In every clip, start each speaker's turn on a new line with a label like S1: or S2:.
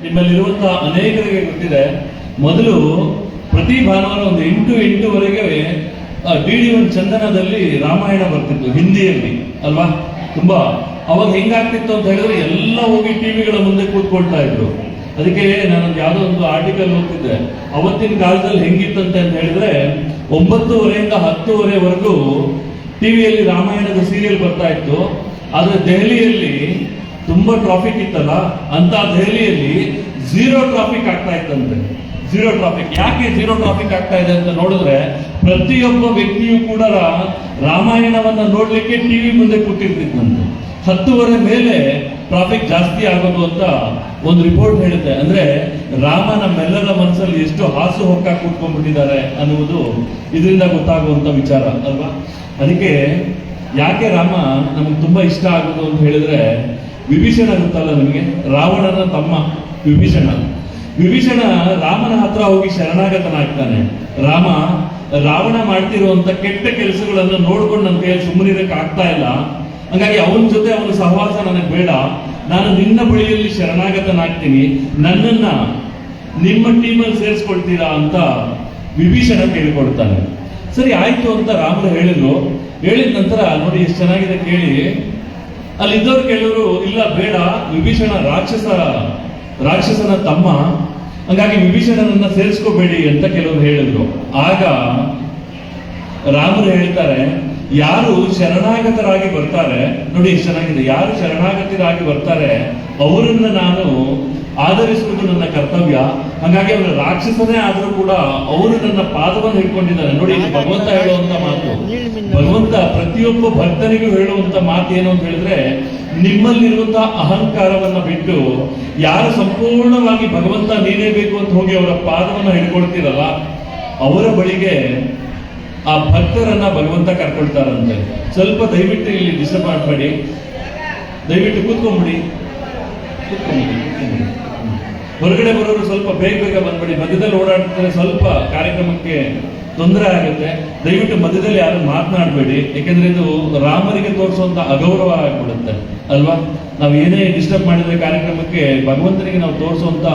S1: ನಿಮ್ಮಲ್ಲಿರುವಂತಹ ಅನೇಕರಿಗೆ ಗೊತ್ತಿದೆ. ಮೊದಲು ಪ್ರತಿ ಭಾನುವಾರ ಒಂದು 8-8:30ಗೆ DD1 ಚಂದನದಲ್ಲಿ ರಾಮಾಯಣ ಬರ್ತಿತ್ತು ಹಿಂದಿಯಲ್ಲಿ ಅಲ್ವಾ. ತುಂಬಾ ಅವಾಗ ಹೆಂಗಾಗ್ತಿತ್ತು ಅಂತ ಹೇಳಿದ್ರೆ ಎಲ್ಲ ಹೋಗಿ ಟಿವಿಗಳ ಮುಂದೆ ಕೂತ್ಕೊಳ್ತಾ ಇದ್ರು. ಅದಕ್ಕೆ ನಾನೊಂದು ಯಾವುದೋ ಒಂದು ಆರ್ಟಿಕಲ್ ಓದ್ತಿದ್ದೆ, ಅವತ್ತಿನ ಕಾಲದಲ್ಲಿ ಹೆಂಗಿತ್ತಂತೆ ಅಂತ ಹೇಳಿದ್ರೆ 9:30ಯಿಂದ 10:00ವರೆಗೂ ಟಿವಿಯಲ್ಲಿ ರಾಮಾಯಣದ ಸೀರಿಯಲ್ ಬರ್ತಾ ಇತ್ತು. ಆದ್ರೆ ದೆಹಲಿಯಲ್ಲಿ ತುಂಬಾ ಟ್ರಾಫಿಕ್ ಇತ್ತಲ್ಲ, ಅಂತ ದೆಹಲಿಯಲ್ಲಿ ಝೀರೋ ಟ್ರಾಫಿಕ್ ಆಗ್ತಾ ಇತ್ತಂತೆ. ಝೀರೋ ಟ್ರಾಫಿಕ್ ಯಾಕೆ ಝೀರೋ ಟ್ರಾಫಿಕ್ ಆಗ್ತಾ ಇದೆ ಅಂತ ನೋಡಿದ್ರೆ, ಪ್ರತಿಯೊಬ್ಬ ವ್ಯಕ್ತಿಯು ಕೂಡ ರಾಮಾಯಣವನ್ನ ನೋಡ್ಲಿಕ್ಕೆ ಟಿವಿ ಮುಂದೆ ಕೂತಿರ್ತಿದ್ದಂತೆ. 10:30 ಮೇಲೆ ಟ್ರಾಫಿಕ್ ಜಾಸ್ತಿ ಆಗೋದು ಅಂತ ಒಂದು ರಿಪೋರ್ಟ್ ಹೇಳುತ್ತೆ. ಅಂದ್ರೆ ರಾಮ ನಮ್ಮೆಲ್ಲರ ಮನಸ್ಸಲ್ಲಿ ಎಷ್ಟು ಹಾಸು ಹೊಕ್ಕ ಕೂತ್ಕೊಂಡ್ಬಿಟ್ಟಿದ್ದಾರೆ ಅನ್ನುವುದು ಇದರಿಂದ ಗೊತ್ತಾಗುವಂತ ವಿಚಾರ ಅಲ್ವಾ. ಅದಕ್ಕೆ ಯಾಕೆ ರಾಮ ನಮ್ಗೆ ತುಂಬಾ ಇಷ್ಟ ಆಗೋದು ಅಂತ ಹೇಳಿದ್ರೆ, ವಿಭೀಷಣ ಗೊತ್ತಲ್ಲ ನಿಮಗೆ, ರಾವಣನ ತಮ್ಮ ವಿಭೀಷಣ ರಾಮನ ಹತ್ರ ಹೋಗಿ ಶರಣಾಗತನಾಗ್ತಾನೆ. ರಾವಣ ಮಾಡ್ತಿರುವಂತ ಕೆಟ್ಟ ಕೆಲಸಗಳನ್ನು ನೋಡ್ಕೊಂಡು ನನ್ನ ಕೈಯಲ್ಲಿ ಸುಮ್ಮನಿರಕ್ಕೆ ಆಗ್ತಾ ಇಲ್ಲ, ಹಂಗಾಗಿ ಅವನ ಜೊತೆ ಅವನ ಸಹವಾಸ ನನಗೆ ಬೇಡ, ನಾನು ನಿನ್ನ ಬಳಿಯಲ್ಲಿ ಶರಣಾಗತನಾಗ್ತೀನಿ, ನನ್ನನ್ನ ನಿಮ್ಮ ಟೀಮಲ್ಲಿ ಸೇರಿಸ್ಕೊಳ್ತೀರಾ ಅಂತ ವಿಭೀಷಣ ಕೇಳಿಕೊಳ್ತಾನೆ. ಸರಿ ಆಯ್ತು ಅಂತ ರಾಮರು ಹೇಳಿದ ನಂತರ ನೋಡಿ ಎಷ್ಟು ಚೆನ್ನಾಗಿದೆ ಕೇಳಿ. ಅಲ್ಲಿದ್ದವ್ರು ಕೆಲವರು ಇಲ್ಲ ಬೇಡ, ವಿಭೀಷಣ ರಾಕ್ಷಸನ ತಮ್ಮ, ಹಂಗಾಗಿ ವಿಭೀಷಣನನ್ನ ಸೇರಿಸ್ಕೋಬೇಡಿ ಅಂತ ಕೆಲವರು ಹೇಳಿದ್ರು. ಆಗ ರಾಮರು ಹೇಳ್ತಾರೆ, ಯಾರು ಶರಣಾಗತರಾಗಿ ಬರ್ತಾರೆ ನೋಡಿ ಎಷ್ಟು ಚೆನ್ನಾಗಿದೆ, ಯಾರು ಶರಣಾಗತರಾಗಿ ಬರ್ತಾರೆ ಅವರನ್ನ ನಾನು ಆಧರಿಸುವುದು ನನ್ನ ಕರ್ತವ್ಯ. ಹಾಗಾಗಿ ಅವರ ರಾಕ್ಷಸನೇ ಆದ್ರೂ ಕೂಡ ಅವರು ನನ್ನ ಪಾದವನ್ನು ಹಿಡ್ಕೊಂಡಿದ್ದಾರೆ. ನೋಡಿ ಭಗವಂತ ಹೇಳುವಂತ ಮಾತು, ಭಗವಂತ ಪ್ರತಿಯೊಬ್ಬ ಭಕ್ತನಿಗೂ ಹೇಳುವಂತ ಮಾತು ಏನು ಅಂತ ಹೇಳಿದ್ರೆ, ನಿಮ್ಮಲ್ಲಿರುವಂತಹ ಅಹಂಕಾರವನ್ನ ಬಿಟ್ಟು ಯಾರು ಸಂಪೂರ್ಣವಾಗಿ ಭಗವಂತ ನೀನೇ ಬೇಕು ಅಂತ ಹೋಗಿ ಅವರ ಪಾದವನ್ನ ಹಿಡ್ಕೊಳ್ತೀರಲ್ಲ, ಅವರ ಬಳಿಗೆ ಆ ಭಕ್ತರನ್ನ ಭಗವಂತ ಕರ್ಕೊಳ್ತಾರಂತೆ. ಸ್ವಲ್ಪ ದಯವಿಟ್ಟು ಇಲ್ಲಿ ಡಿಸ್ಟರ್ಬ್ ಮಾಡಬೇಡಿ, ದಯವಿಟ್ಟು ಕೂತ್ಕೊಂಡ್ಬಿಡಿ. ಹೊರಗಡೆ ಬರೋರು ಸ್ವಲ್ಪ ಬೇಗ ಬಂದ್ಬಿಡಿ, ಮಧ್ಯದಲ್ಲಿ ಓಡಾಡ್ತಾರೆ, ಸ್ವಲ್ಪ ಕಾರ್ಯಕ್ರಮಕ್ಕೆ ತೊಂದರೆ ಆಗುತ್ತೆ. ದಯವಿಟ್ಟು ಮಧ್ಯದಲ್ಲಿ ಯಾರು ಮಾತನಾಡಬೇಡಿ, ಯಾಕೆಂದ್ರೆ ಇದು ರಾಮರಿಗೆ ತೋರಿಸುವಂತ ಅಗೌರವ ಆಗ್ಬಿಡುತ್ತೆ ಅಲ್ವಾ. ನಾವು ಏನೇ ಡಿಸ್ಟರ್ಬ್ ಮಾಡಿದ್ರೆ ಕಾರ್ಯಕ್ರಮಕ್ಕೆ ಭಗವಂತನಿಗೆ ನಾವು ತೋರಿಸುವಂತ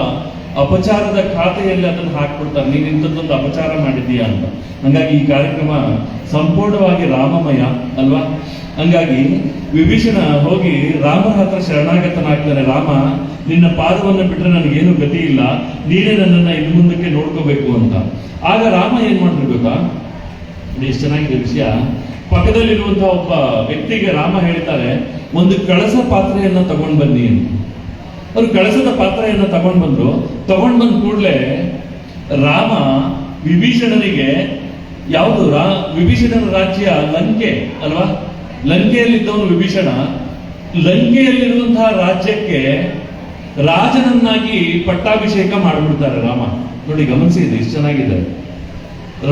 S1: ಅಪಚಾರದ ಖಾತೆಯಲ್ಲಿ ಅದನ್ನು ಹಾಕ್ಬಿಡ್ತಾರೆ, ನೀನು ಇಂಥದ್ದೊಂದು ಅಪಚಾರ ಮಾಡಿದ್ದೀಯಾ ಅಂತ. ಹಂಗಾಗಿ ಈ ಕಾರ್ಯಕ್ರಮ ಸಂಪೂರ್ಣವಾಗಿ ರಾಮಮಯ ಅಲ್ವಾ. ಹಂಗಾಗಿ ವಿಭೀಷಣ ಹೋಗಿ ರಾಮನ ಹತ್ರ ಶರಣಾಗತನಾಗ್ತಾನೆ. ರಾಮ, ನಿನ್ನ ಪಾದವನ್ನು ಬಿಟ್ಟರೆ ನನಗೇನು ಗತಿ ಇಲ್ಲ, ನೀನೇ ನನ್ನನ್ನ ಇನ್ನು ಮುಂದಕ್ಕೆ ನೋಡ್ಕೋಬೇಕು ಅಂತ. ಆಗ ರಾಮ ಏನ್ ಮಾಡಿರ್ಬೇಕಾ, ಎಷ್ಟು ಚೆನ್ನಾಗಿದೆ ವಿಷಯ. ಪಕ್ಕದಲ್ಲಿರುವಂತಹ ಒಬ್ಬ ವ್ಯಕ್ತಿಗೆ ರಾಮ ಹೇಳ್ತಾರೆ, ಒಂದು ಕಳಸ ಪಾತ್ರೆಯನ್ನ ತಗೊಂಡ್ ಬನ್ನಿ ಅಂತ. ಅವರು ಕಳಸದ ಪಾತ್ರೆಯನ್ನ ತಗೊಂಡ್ ಬಂದ ಕೂಡಲೇ ರಾಮ ವಿಭೀಷಣನಿಗೆ, ಯಾವುದು ವಿಭೀಷಣನ ರಾಜ್ಯ ಲಂಕೆ ಅಲ್ವಾ, ಲಂಕೆಯಲ್ಲಿದ್ದವನು ವಿಭೀಷಣ, ಲಂಕೆಯಲ್ಲಿರುವಂತಹ ರಾಜ್ಯಕ್ಕೆ ರಾಜನನ್ನಾಗಿ ಪಟ್ಟಾಭಿಷೇಕ ಮಾಡಿಬಿಡ್ತಾರೆ ರಾಮ. ನೋಡಿ ಗಮನಿಸಿ, ಇದು ಎಷ್ಟು ಚೆನ್ನಾಗಿದೆ.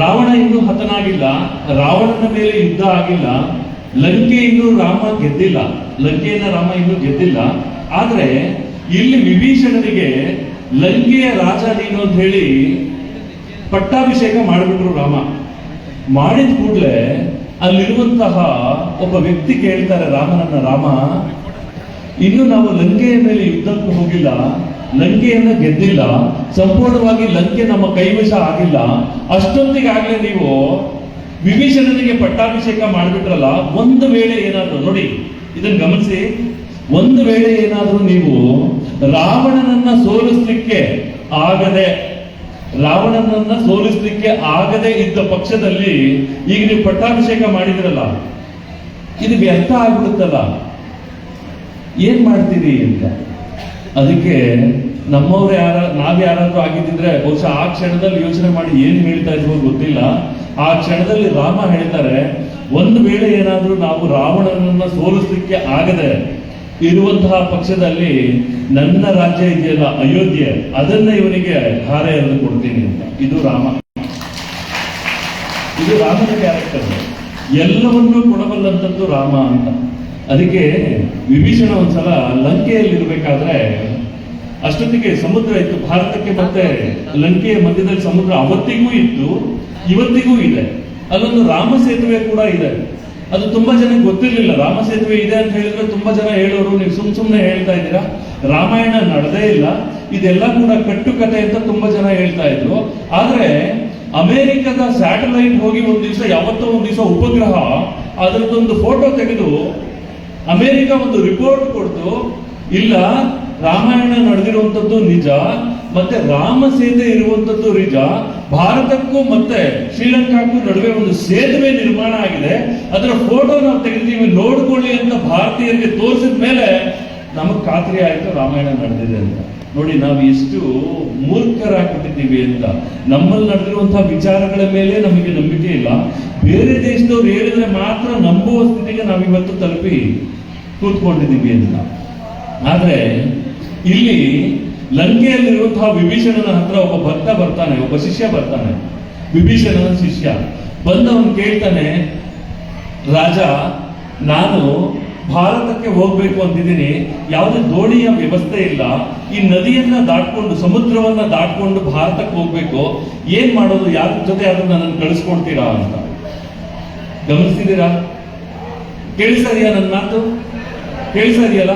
S1: ರಾವಣ ಇನ್ನೂ ಹತನಾಗಿಲ್ಲ, ರಾವಣನ ಮೇಲೆ ಯುದ್ಧ ಆಗಿಲ್ಲ, ಲಂಕೆ ಇನ್ನೂ ಲಂಕೆಯನ್ನ ರಾಮ ಇನ್ನೂ ಗೆದ್ದಿಲ್ಲ. ಆದ್ರೆ ಇಲ್ಲಿ ವಿಭೀಷಣನಿಗೆ ಲಂಕೆಯ ರಾಜ ನೀನು ಅಂತ ಹೇಳಿ ಪಟ್ಟಾಭಿಷೇಕ ಮಾಡಿಬಿಟ್ರು ರಾಮ. ಮಾಡಿದ ಕೂಡಲೇ ಅಲ್ಲಿರುವಂತಹ ಒಬ್ಬ ವ್ಯಕ್ತಿ ಕೇಳ್ತಾರೆ ರಾಮನನ್ನ, ರಾಮ, ಇನ್ನು ನಾವು ಲಂಕೆಯ ಮೇಲೆ ಯುದ್ಧಕ್ಕೂ ಹೋಗಿಲ್ಲ, ಲಂಕೆಯನ್ನ ಗೆದ್ದಿಲ್ಲ, ಸಂಪೂರ್ಣವಾಗಿ ಲಂಕೆ ನಮ್ಮ ಕೈವಶ ಆಗಿಲ್ಲ, ಅಷ್ಟೊತ್ತಿಗಾಗಲೇ ನೀವು ವಿಭೀಷಣನಿಗೆ ಪಟ್ಟಾಭಿಷೇಕ ಮಾಡಿಬಿಟ್ರಲ್ಲ, ಒಂದು ವೇಳೆ ಏನಾದ್ರು ನೋಡಿ ಇದನ್ನು ಗಮನಿಸಿ, ಒಂದು ವೇಳೆ ಏನಾದ್ರೂ ನೀವು ರಾವಣನನ್ನ ಸೋಲಿಸ್ಲಿಕ್ಕೆ ಆಗದೆ ಇದ್ದ ಪಕ್ಷದಲ್ಲಿ ಈಗ ನೀವು ಪಟ್ಟಾಭಿಷೇಕ ಮಾಡಿದ್ರಲ್ಲ, ಇದು ವ್ಯರ್ಥ ಆಗ್ಬಿಡುತ್ತಲ್ಲ, ಏನ್ ಮಾಡ್ತೀರಿ ಅಂತ. ಅದಕ್ಕೆ ನಮ್ಮವ್ರು ನಾವ್ಯಾರಾದ್ರೂ ಆಗಿದ್ದಿದ್ರೆ ಬಹುಶಃ ಆ ಕ್ಷಣದಲ್ಲಿ ಯೋಚನೆ ಮಾಡಿ ಏನ್ ಹೇಳ್ತಾ ಇದ್ರು ಗೊತ್ತಿಲ್ಲ. ಆ ಕ್ಷಣದಲ್ಲಿ ರಾಮ ಹೇಳ್ತಾರೆ, ಒಂದು ವೇಳೆ ಏನಾದ್ರೂ ನಾವು ರಾವಣನನ್ನ ಸೋಲಿಸ್ಲಿಕ್ಕೆ ಆಗದೆ ಇರುವಂತಹ ಪಕ್ಷದಲ್ಲಿ ನನ್ನ ರಾಜ್ಯ ಇದೆಯಲ್ಲ ಅಯೋಧ್ಯೆ, ಅದನ್ನ ಇವನಿಗೆ ಹಾರ ಎರೆದು ಕೊಡ್ತೀನಿ ಅಂತ. ಇದು ರಾಮನ ಕ್ಯಾರೆಕ್ಟರ್, ಎಲ್ಲವನ್ನೂ ಕೊಡಬಲ್ಲಂಥದ್ದು ರಾಮ ಅಂತ. ಅದಕ್ಕೆ ವಿಭೀಷಣ ಒಂದ್ಸಲ ಲಂಕೆಯಲ್ಲಿ ಇರಬೇಕಾದ್ರೆ ಅಷ್ಟೊತ್ತಿಗೆ ಸಮುದ್ರ ಇತ್ತು ಭಾರತಕ್ಕೆ, ಮತ್ತೆ ಲಂಕೆಯ ಮಧ್ಯದಲ್ಲಿ ಸಮುದ್ರ ಅವತ್ತಿಗೂ ಇತ್ತು, ಇವತ್ತಿಗೂ ಇದೆ. ಅಲ್ಲೊಂದು ರಾಮ ಸೇತುವೆ ಕೂಡ ಇದೆ. ಅದು ತುಂಬಾ ಜನಕ್ಕೆ ಗೊತ್ತಿರ್ಲಿಲ್ಲ. ರಾಮ ಸೇತುವೆ ಇದೆ ಅಂತ ಹೇಳಿದ್ರೆ ತುಂಬಾ ಜನ ಹೇಳೋರು, ನೀವು ಸುಮ್ಮನೆ ಹೇಳ್ತಾ ಇದ್ದೀರಾ, ರಾಮಾಯಣ ನಡೆದೇ ಇಲ್ಲ, ಇದೆಲ್ಲ ಕೂಡ ಕಟ್ಟುಕತೆ ಅಂತ ತುಂಬಾ ಜನ ಹೇಳ್ತಾ ಇದ್ರು. ಆದ್ರೆ ಅಮೆರಿಕದ ಸ್ಯಾಟಲೈಟ್ ಹೋಗಿ ಒಂದ್ ದಿವಸ ಯಾವತ್ತೋ ಒಂದ್ ದಿವಸ ಉಪಗ್ರಹ ಅದರದ್ದೊಂದು ಫೋಟೋ ತೆಗೆದು ಅಮೆರಿಕ ಒಂದು ರಿಪೋರ್ಟ್ ಕೊಡ್ತು, ಇಲ್ಲ ರಾಮಾಯಣ ನಡೆದಿರುವಂತದ್ದು ನಿಜ, ಮತ್ತೆ ರಾಮ ಸೇತುವೆ ಇರುವಂತದ್ದು ನಿಜ, ಭಾರತಕ್ಕೂ ಮತ್ತೆ ಶ್ರೀಲಂಕಾಕ್ಕೂ ನಡುವೆ ಒಂದು ಸೇತುವೆ ನಿರ್ಮಾಣ ಆಗಿದೆ, ಅದರ ಫೋಟೋ ನಾವು ತೆಗೆದಿದ್ದೀವಿ ನೋಡ್ಕೊಳ್ಳಿ ಅಂತ ಭಾರತೀಯರಿಗೆ ತೋರಿಸಿದ ಮೇಲೆ ನಮಗ್ ಖಾತ್ರಿ ಆಯ್ತು ರಾಮಾಯಣ ನಡೆದಿದೆ ಅಂತ. ನೋಡಿ ನಾವು ಎಷ್ಟು ಮೂರ್ಖರಾಗ್ಬಿಟ್ಟಿದ್ದೀವಿ ಅಂತ. ನಮ್ಮಲ್ಲಿ ನಡೆದಿರುವಂತಹ ವಿಚಾರಗಳ ಮೇಲೆ ನಮಗೆ ನಂಬಿಕೆ ಇಲ್ಲ, ಬೇರೆ ದೇಶದವ್ರು ಹೇಳಿದ್ರೆ ಮಾತ್ರ ನಂಬುವ ಸ್ಥಿತಿಗೆ ನಾವಿವತ್ತು ತಲುಪಿ ಕೂತ್ಕೊಂಡಿದ್ದೀವಿ ಅಂತ. ಆದ್ರೆ ಇಲ್ಲಿ ಲಂಕೆಯಲ್ಲಿರುವಂತಹ ವಿಭೀಷಣನ ಹತ್ರ ಒಬ್ಬ ಭಕ್ತ ಬರ್ತಾನೆ, ಒಬ್ಬ ಶಿಷ್ಯ ಬರ್ತಾನೆ, ವಿಭೀಷಣನ ಶಿಷ್ಯ ಬಂದವನು ಕೇಳ್ತಾನೆ, ರಾಜ ನಾನು ಭಾರತಕ್ಕೆ ಹೋಗ್ಬೇಕು ಅಂತಿದ್ದೀನಿ, ಯಾವುದೇ ದೋಣಿಯ ವ್ಯವಸ್ಥೆ ಇಲ್ಲ, ಈ ನದಿಯನ್ನ ದಾಟ್ಕೊಂಡು ಸಮುದ್ರವನ್ನ ದಾಟ್ಕೊಂಡು ಭಾರತಕ್ಕೆ ಹೋಗ್ಬೇಕು, ಏನ್ ಮಾಡೋದು, ಯಾರ ಜೊತೆ ಆದ್ರೂ ನನ್ನನ್ನು ಕಳಿಸ್ಕೊಡ್ತೀರಾ ಅಂತ. ಗಮನಿಸ್ತಿದ್ದೀರಾ? ಕೇಳಿಸ್ತಾ ಇದೆಯಾ ನನ್ನ ಮಾತು? ಕೇಳಿಸ್ತಾ ಇದೆಯಲ್ಲ?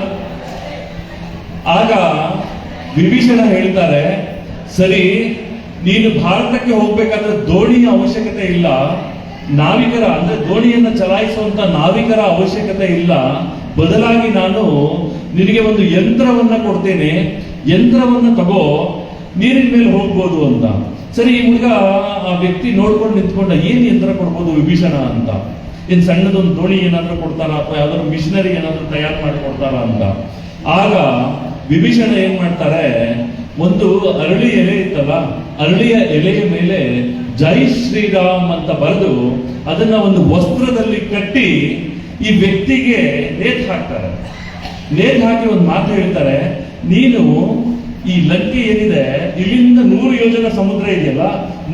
S1: ಆಗ ವಿಭೀಷಣ ಹೇಳ್ತಾರೆ, ಸರಿ ನೀನು ಭಾರತಕ್ಕೆ ಹೋಗ್ಬೇಕಾದ್ರೆ ದೋಣಿಯ ಅವಶ್ಯಕತೆ ಇಲ್ಲ, ನಾವಿಕರ ಅಂದ್ರೆ ದೋಣಿಯನ್ನ ಚಲಾಯಿಸುವಂತ ನಾವಿಕರ ಅವಶ್ಯಕತೆ ಇಲ್ಲ, ಬದಲಾಗಿ ನಾನು ನಿನಗೆ ಒಂದು ಯಂತ್ರವನ್ನ ಕೊಡ್ತೇನೆ, ಯಂತ್ರವನ್ನ ತಗೋ, ನೀರಿನ ಮೇಲೆ ಹೋಗ್ಬೋದು ಅಂತ. ಸರಿ, ಈ ಹುಡುಗ ಆ ವ್ಯಕ್ತಿ ನೋಡ್ಕೊಂಡು ನಿಂತ್ಕೊಂಡ, ಏನ್ ಯಂತ್ರ ಕೊಡ್ಬೋದು ವಿಭೀಷಣ ಅಂತ, ಏನ್ ಸಣ್ಣದೊಂದು ದೋಣಿ ಏನಾದ್ರೂ ಕೊಡ್ತಾರ ಅಥವಾ ಯಾವ್ದಾದ್ರು ಮಿಷನರಿ ಏನಾದ್ರೂ ತಯಾರು ಮಾಡಿ ಕೊಡ್ತಾರ ಅಂತ. ಆಗ ವಿಭೀಷಣ ಏನ್ ಮಾಡ್ತಾರೆ, ಒಂದು ಅರಳಿ ಎಲೆ ಇತ್ತಲ್ಲ, ಅರಳಿಯ ಎಲೆಯ ಮೇಲೆ ಜೈ ಶ್ರೀರಾಮ್ ಅಂತ ಬರೆದು ಅದನ್ನ ಒಂದು ವಸ್ತ್ರದಲ್ಲಿ ಕಟ್ಟಿ ಈ ವ್ಯಕ್ತಿಗೆ ನೇತ್ ಹಾಕ್ತಾರೆ. ನೇತ್ ಹಾಕಿ ಒಂದು ಮಾತು ಹೇಳ್ತಾರೆ, ನೀನು ಈ ಲಂಕೆ ಏನಿದೆ ಇಲ್ಲಿಂದ 100 ಯೋಜನ ಸಮುದ್ರ ಇದೆಯಲ್ಲ,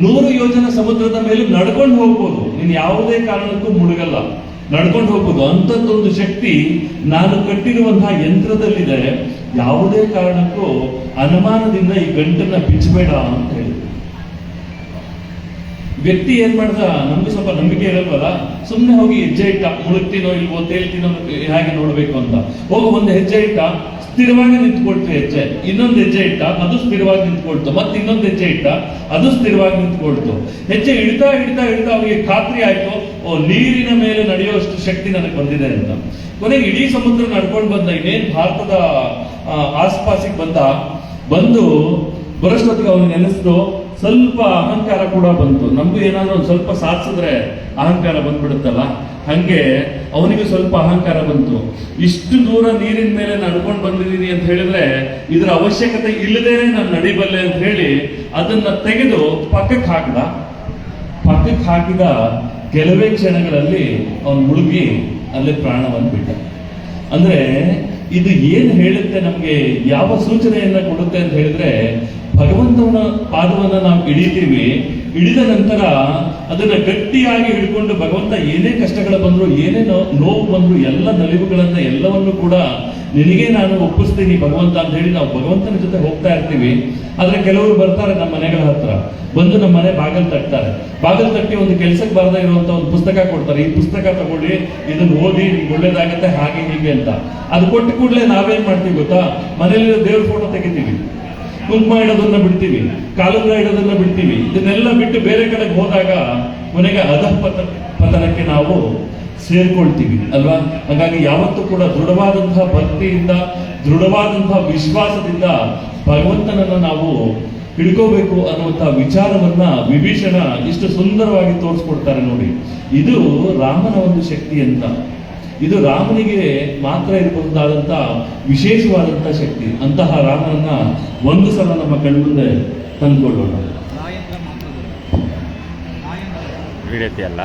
S1: 100 ಯೋಜನ ಸಮುದ್ರದ ಮೇಲೆ ನಡ್ಕೊಂಡು ಹೋಗ್ಬೋದು, ನೀನು ಯಾವುದೇ ಕಾರಣಕ್ಕೂ ಮುಳುಗಲ್ಲ, ನಡ್ಕೊಂಡು ಹೋಗ್ಬೋದು. ಅಂತದ್ದೊಂದು ಶಕ್ತಿ ನಾನು ಕಟ್ಟಿರುವಂತಹ ಯಂತ್ರದಲ್ಲಿದೆ, ಯಾವುದೇ ಕಾರಣಕ್ಕೂ ಅನುಮಾನದಿಂದ ಈ ಗಂಟನ್ನ ಬಿಚ್ಚಬೇಡ ಅಂತ ಹೇಳಿ. ವ್ಯಕ್ತಿ ಏನ್ ಮಾಡ್ದ, ನಮ್ಗೆ ಸ್ವಲ್ಪ ನಂಬಿಕೆ ಇರಲ್ವಲ್ಲ, ಸುಮ್ಮನೆ ಹೋಗಿ ಹೆಜ್ಜೆ ಇಟ್ಟ, ಮುಳುಗ್ತೀನೋ ಇಲ್ವೋ ತೇಳ್ತೀನೋ ಹೇಗೆ ನೋಡ್ಬೇಕು ಅಂತ. ಹೋಗಿ ಒಂದು ಹೆಜ್ಜೆ ಇಟ್ಟ, ಸ್ಥಿರವಾಗಿ ನಿಂತ್ಕೊಳ್ತು ಹೆಜ್ಜೆ, ಇನ್ನೊಂದು ಹೆಜ್ಜೆ ಇಟ್ಟ, ಅದು ಸ್ಥಿರವಾಗಿ ನಿಂತ್ಕೊಳ್ತು, ಮತ್ತೆ ಇನ್ನೊಂದು ಹೆಜ್ಜೆ ಇಟ್ಟ, ಅದು ಸ್ಥಿರವಾಗಿ ನಿಂತ್ಕೊಳ್ತು. ಹೆಜ್ಜೆ ಇಡ್ತಾ ಇಡ್ತಾ ಇಡ್ತಾ ಅವನಿಗೆ ಖಾತ್ರಿ ಆಯ್ತು, ಓ ನೀರಿನ ಮೇಲೆ ನಡೆಯುವಷ್ಟು ಶಕ್ತಿ ನನಗೆ ಬಂದಿದೆ ಅಂತ. ಕೊನೆಗೆ ಇಡೀ ಸಮುದ್ರ ನಡ್ಕೊಂಡು ಬಂದ, ಇನ್ನೇನ್ ಭಾರತದ ಆಸ್ಪಾಸಿಗೆ ಬಂದು ಬರೋಷ್ಟೊತ್ತಿಗೆ ಅವನಿಗೆ ಅನಿಸ್ತು, ಸ್ವಲ್ಪ ಅಹಂಕಾರ ಕೂಡ ಬಂತು. ನಮಗೂ ಏನಾದ್ರೂ ಒಂದು ಸ್ವಲ್ಪ ಸಾಧಿಸಿದ್ರೆ ಅಹಂಕಾರ ಬಂದ್ಬಿಡುತ್ತಲ್ಲ, ಹಂಗೆ ಅವನಿಗೆ ಸ್ವಲ್ಪ ಅಹಂಕಾರ ಬಂತು. ಇಷ್ಟು ದೂರ ನೀರಿನ ಮೇಲೆ ನಡ್ಕೊಂಡು ಬಂದಿದ್ದೀನಿ ಅಂತ ಹೇಳಿದ್ರೆ ಇದರ ಅವಶ್ಯಕತೆ ಇಲ್ಲದೇನೆ ನಾನು ನಡಿಬಲ್ಲೆ ಅಂತ ಹೇಳಿ ಅದನ್ನ ತೆಗೆದು ಪಕ್ಕಕ್ಕೆ ಹಾಕಿದ ಕೆಲವೇ ಕ್ಷಣಗಳಲ್ಲಿ ಅವನು ಮುಳುಗಿ ಅಲ್ಲೇ ಪ್ರಾಣವನ್ನು ಬಿಟ್ಟ. ಅಂದ್ರೆ ಇದು ಏನ್ ಹೇಳುತ್ತೆ, ನಮ್ಗೆ ಯಾವ ಸೂಚನೆಯನ್ನ ಕೊಡುತ್ತೆ ಅಂತ ಹೇಳಿದ್ರೆ, ಭಗವಂತನ ಪಾದವನ್ನ ನಾವು ಹಿಡಿತೀವಿ, ಹಿಡಿದ ನಂತರ ಅದನ್ನ ಗಟ್ಟಿಯಾಗಿ ಹಿಡ್ಕೊಂಡು ಭಗವಂತ ಏನೇ ಕಷ್ಟಗಳು ಬಂದ್ರು, ಏನೇ ನೋವು ಬಂದ್ರು, ಎಲ್ಲ ನಲಿವುಗಳನ್ನ ಎಲ್ಲವನ್ನು ಕೂಡ ನಿನಗೆ ನಾನು ಒಪ್ಪಿಸ್ತೀನಿ ಭಗವಂತ ಅಂತ ಹೇಳಿ ನಾವು ಭಗವಂತನ ಜೊತೆ ಹೋಗ್ತಾ ಇರ್ತೀವಿ. ಆದ್ರೆ ಕೆಲವರು ಬರ್ತಾರೆ ನಮ್ಮ ಮನೆಗಳ ಹತ್ರ, ಬಂದು ನಮ್ಮ ಮನೆ ಬಾಗಿಲು ತಟ್ತಾರೆ, ಬಾಗಿಲು ತಟ್ಟಿ ಒಂದು ಕೆಲಸಕ್ಕೆ ಬಾರದೇ ಇರುವಂತ ಒಂದು ಪುಸ್ತಕ ಕೊಡ್ತಾರೆ, ಈ ಪುಸ್ತಕ ತಗೊಳ್ಳಿ, ಇದನ್ನ ಓದಿ, ನಿಮ್ಗೆ ಒಳ್ಳೇದಾಗತ್ತೆ, ಹಾಗೆ ಹೀಗೆ ಅಂತ. ಅದು ಕೊಟ್ಟ ಕೂಡಲೇ ನಾವೇನ್ ಮಾಡ್ತೀವಿ ಗೊತ್ತಾ, ಮನೆಯಲ್ಲಿರೋ ದೇವ್ರ ಫೋಟೋ ತೆಗಿತೀವಿ, ಕುಂಕುಮ ಇಡೋದನ್ನ ಬಿಡ್ತೀವಿ, ಕಾಲುಂಗ್ರ ಇಡೋದನ್ನ ಬಿಡ್ತೀವಿ. ಇದನ್ನೆಲ್ಲ ಬಿಟ್ಟು ಬೇರೆ ಕಡೆಗೆ ಹೋದಾಗ ಕೊನೆಗೆ ಪತನಕ್ಕೆ ನಾವು ಸೇರ್ಕೊಳ್ತೀವಿ ಅಲ್ವಾ. ಹಾಗಾಗಿ ಯಾವತ್ತೂ ಕೂಡ ದೃಢವಾದಂತಹ ಭಕ್ತಿಯಿಂದ, ದೃಢವಾದಂತಹ ವಿಶ್ವಾಸದಿಂದ ಭಗವಂತನನ್ನ ನಾವು ಹಿಡ್ಕೋಬೇಕು ಅನ್ನುವಂತಹ ವಿಚಾರವನ್ನ ವಿಭೀಷಣ ಇಷ್ಟು ಸುಂದರವಾಗಿ ತೋರಿಸ್ಕೊಡ್ತಾರೆ ನೋಡಿ. ಇದು ರಾಮನ ಒಂದು ಶಕ್ತಿ ಅಂತ, ಇದು ರಾಮನಿಗೆ ಮಾತ್ರ ಇರಬಹುದಾದಂತ ವಿಶೇಷವಾದಂತಹ ಶಕ್ತಿ. ಅಂತಹ ರಾಮನನ್ನ ಒಂದು ಸಲ ನಮ್ಮ ಕಣ್ಮುಂದೆ ತಂದುಕೊಳ್ಳೋಣ.
S2: ಅಲ್ಲ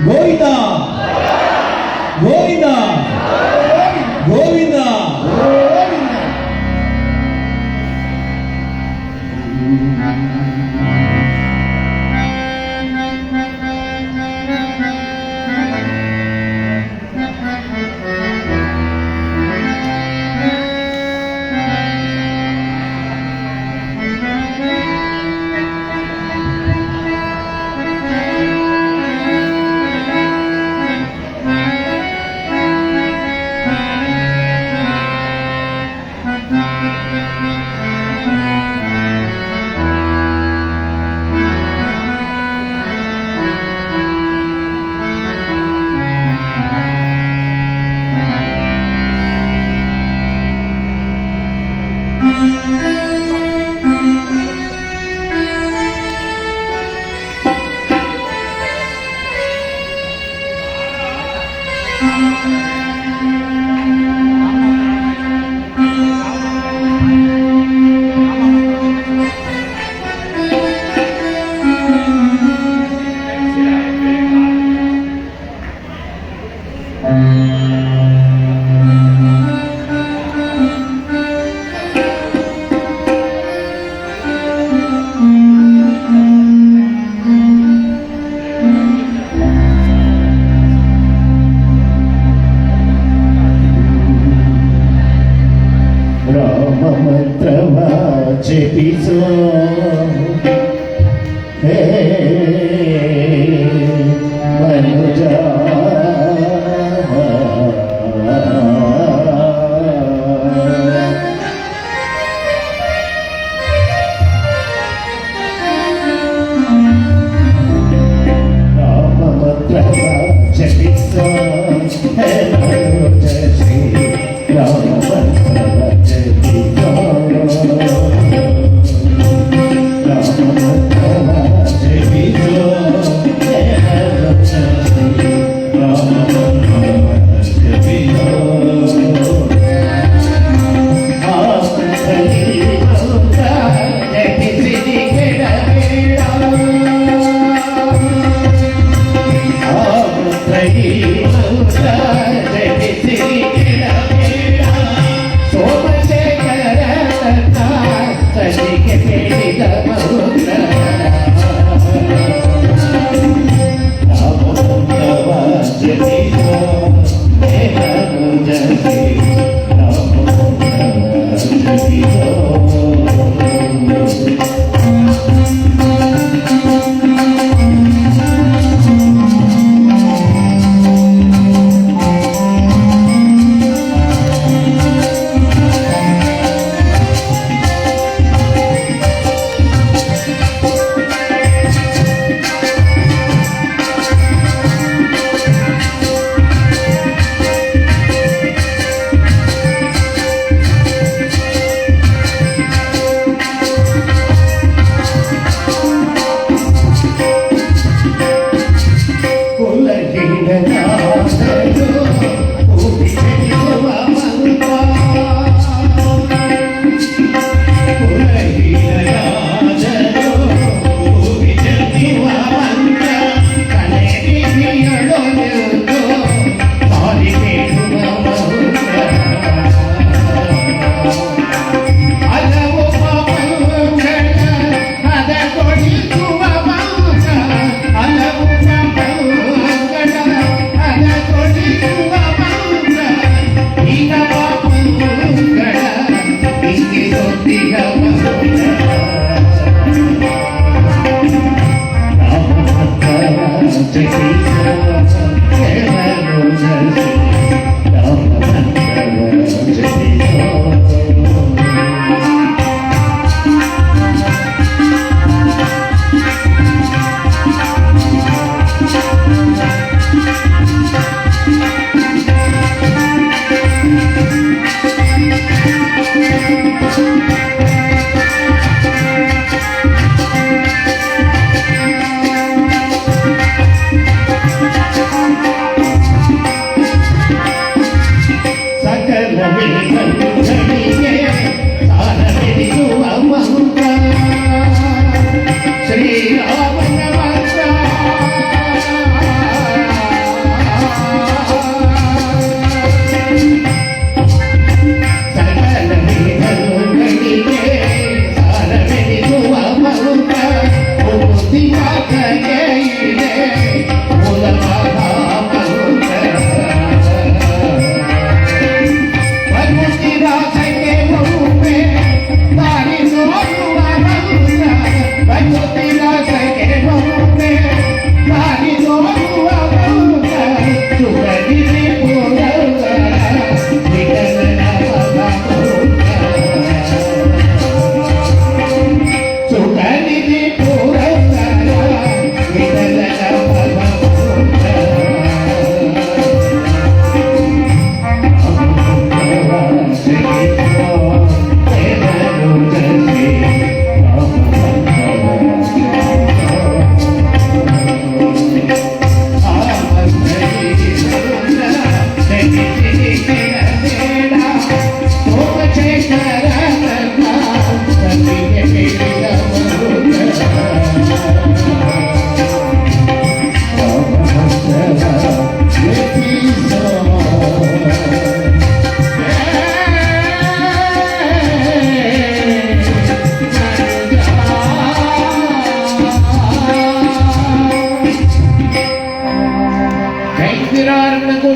S3: ಗೋವಿಂದ ಗೋವಿಂದ ಗೋವಿಂದ.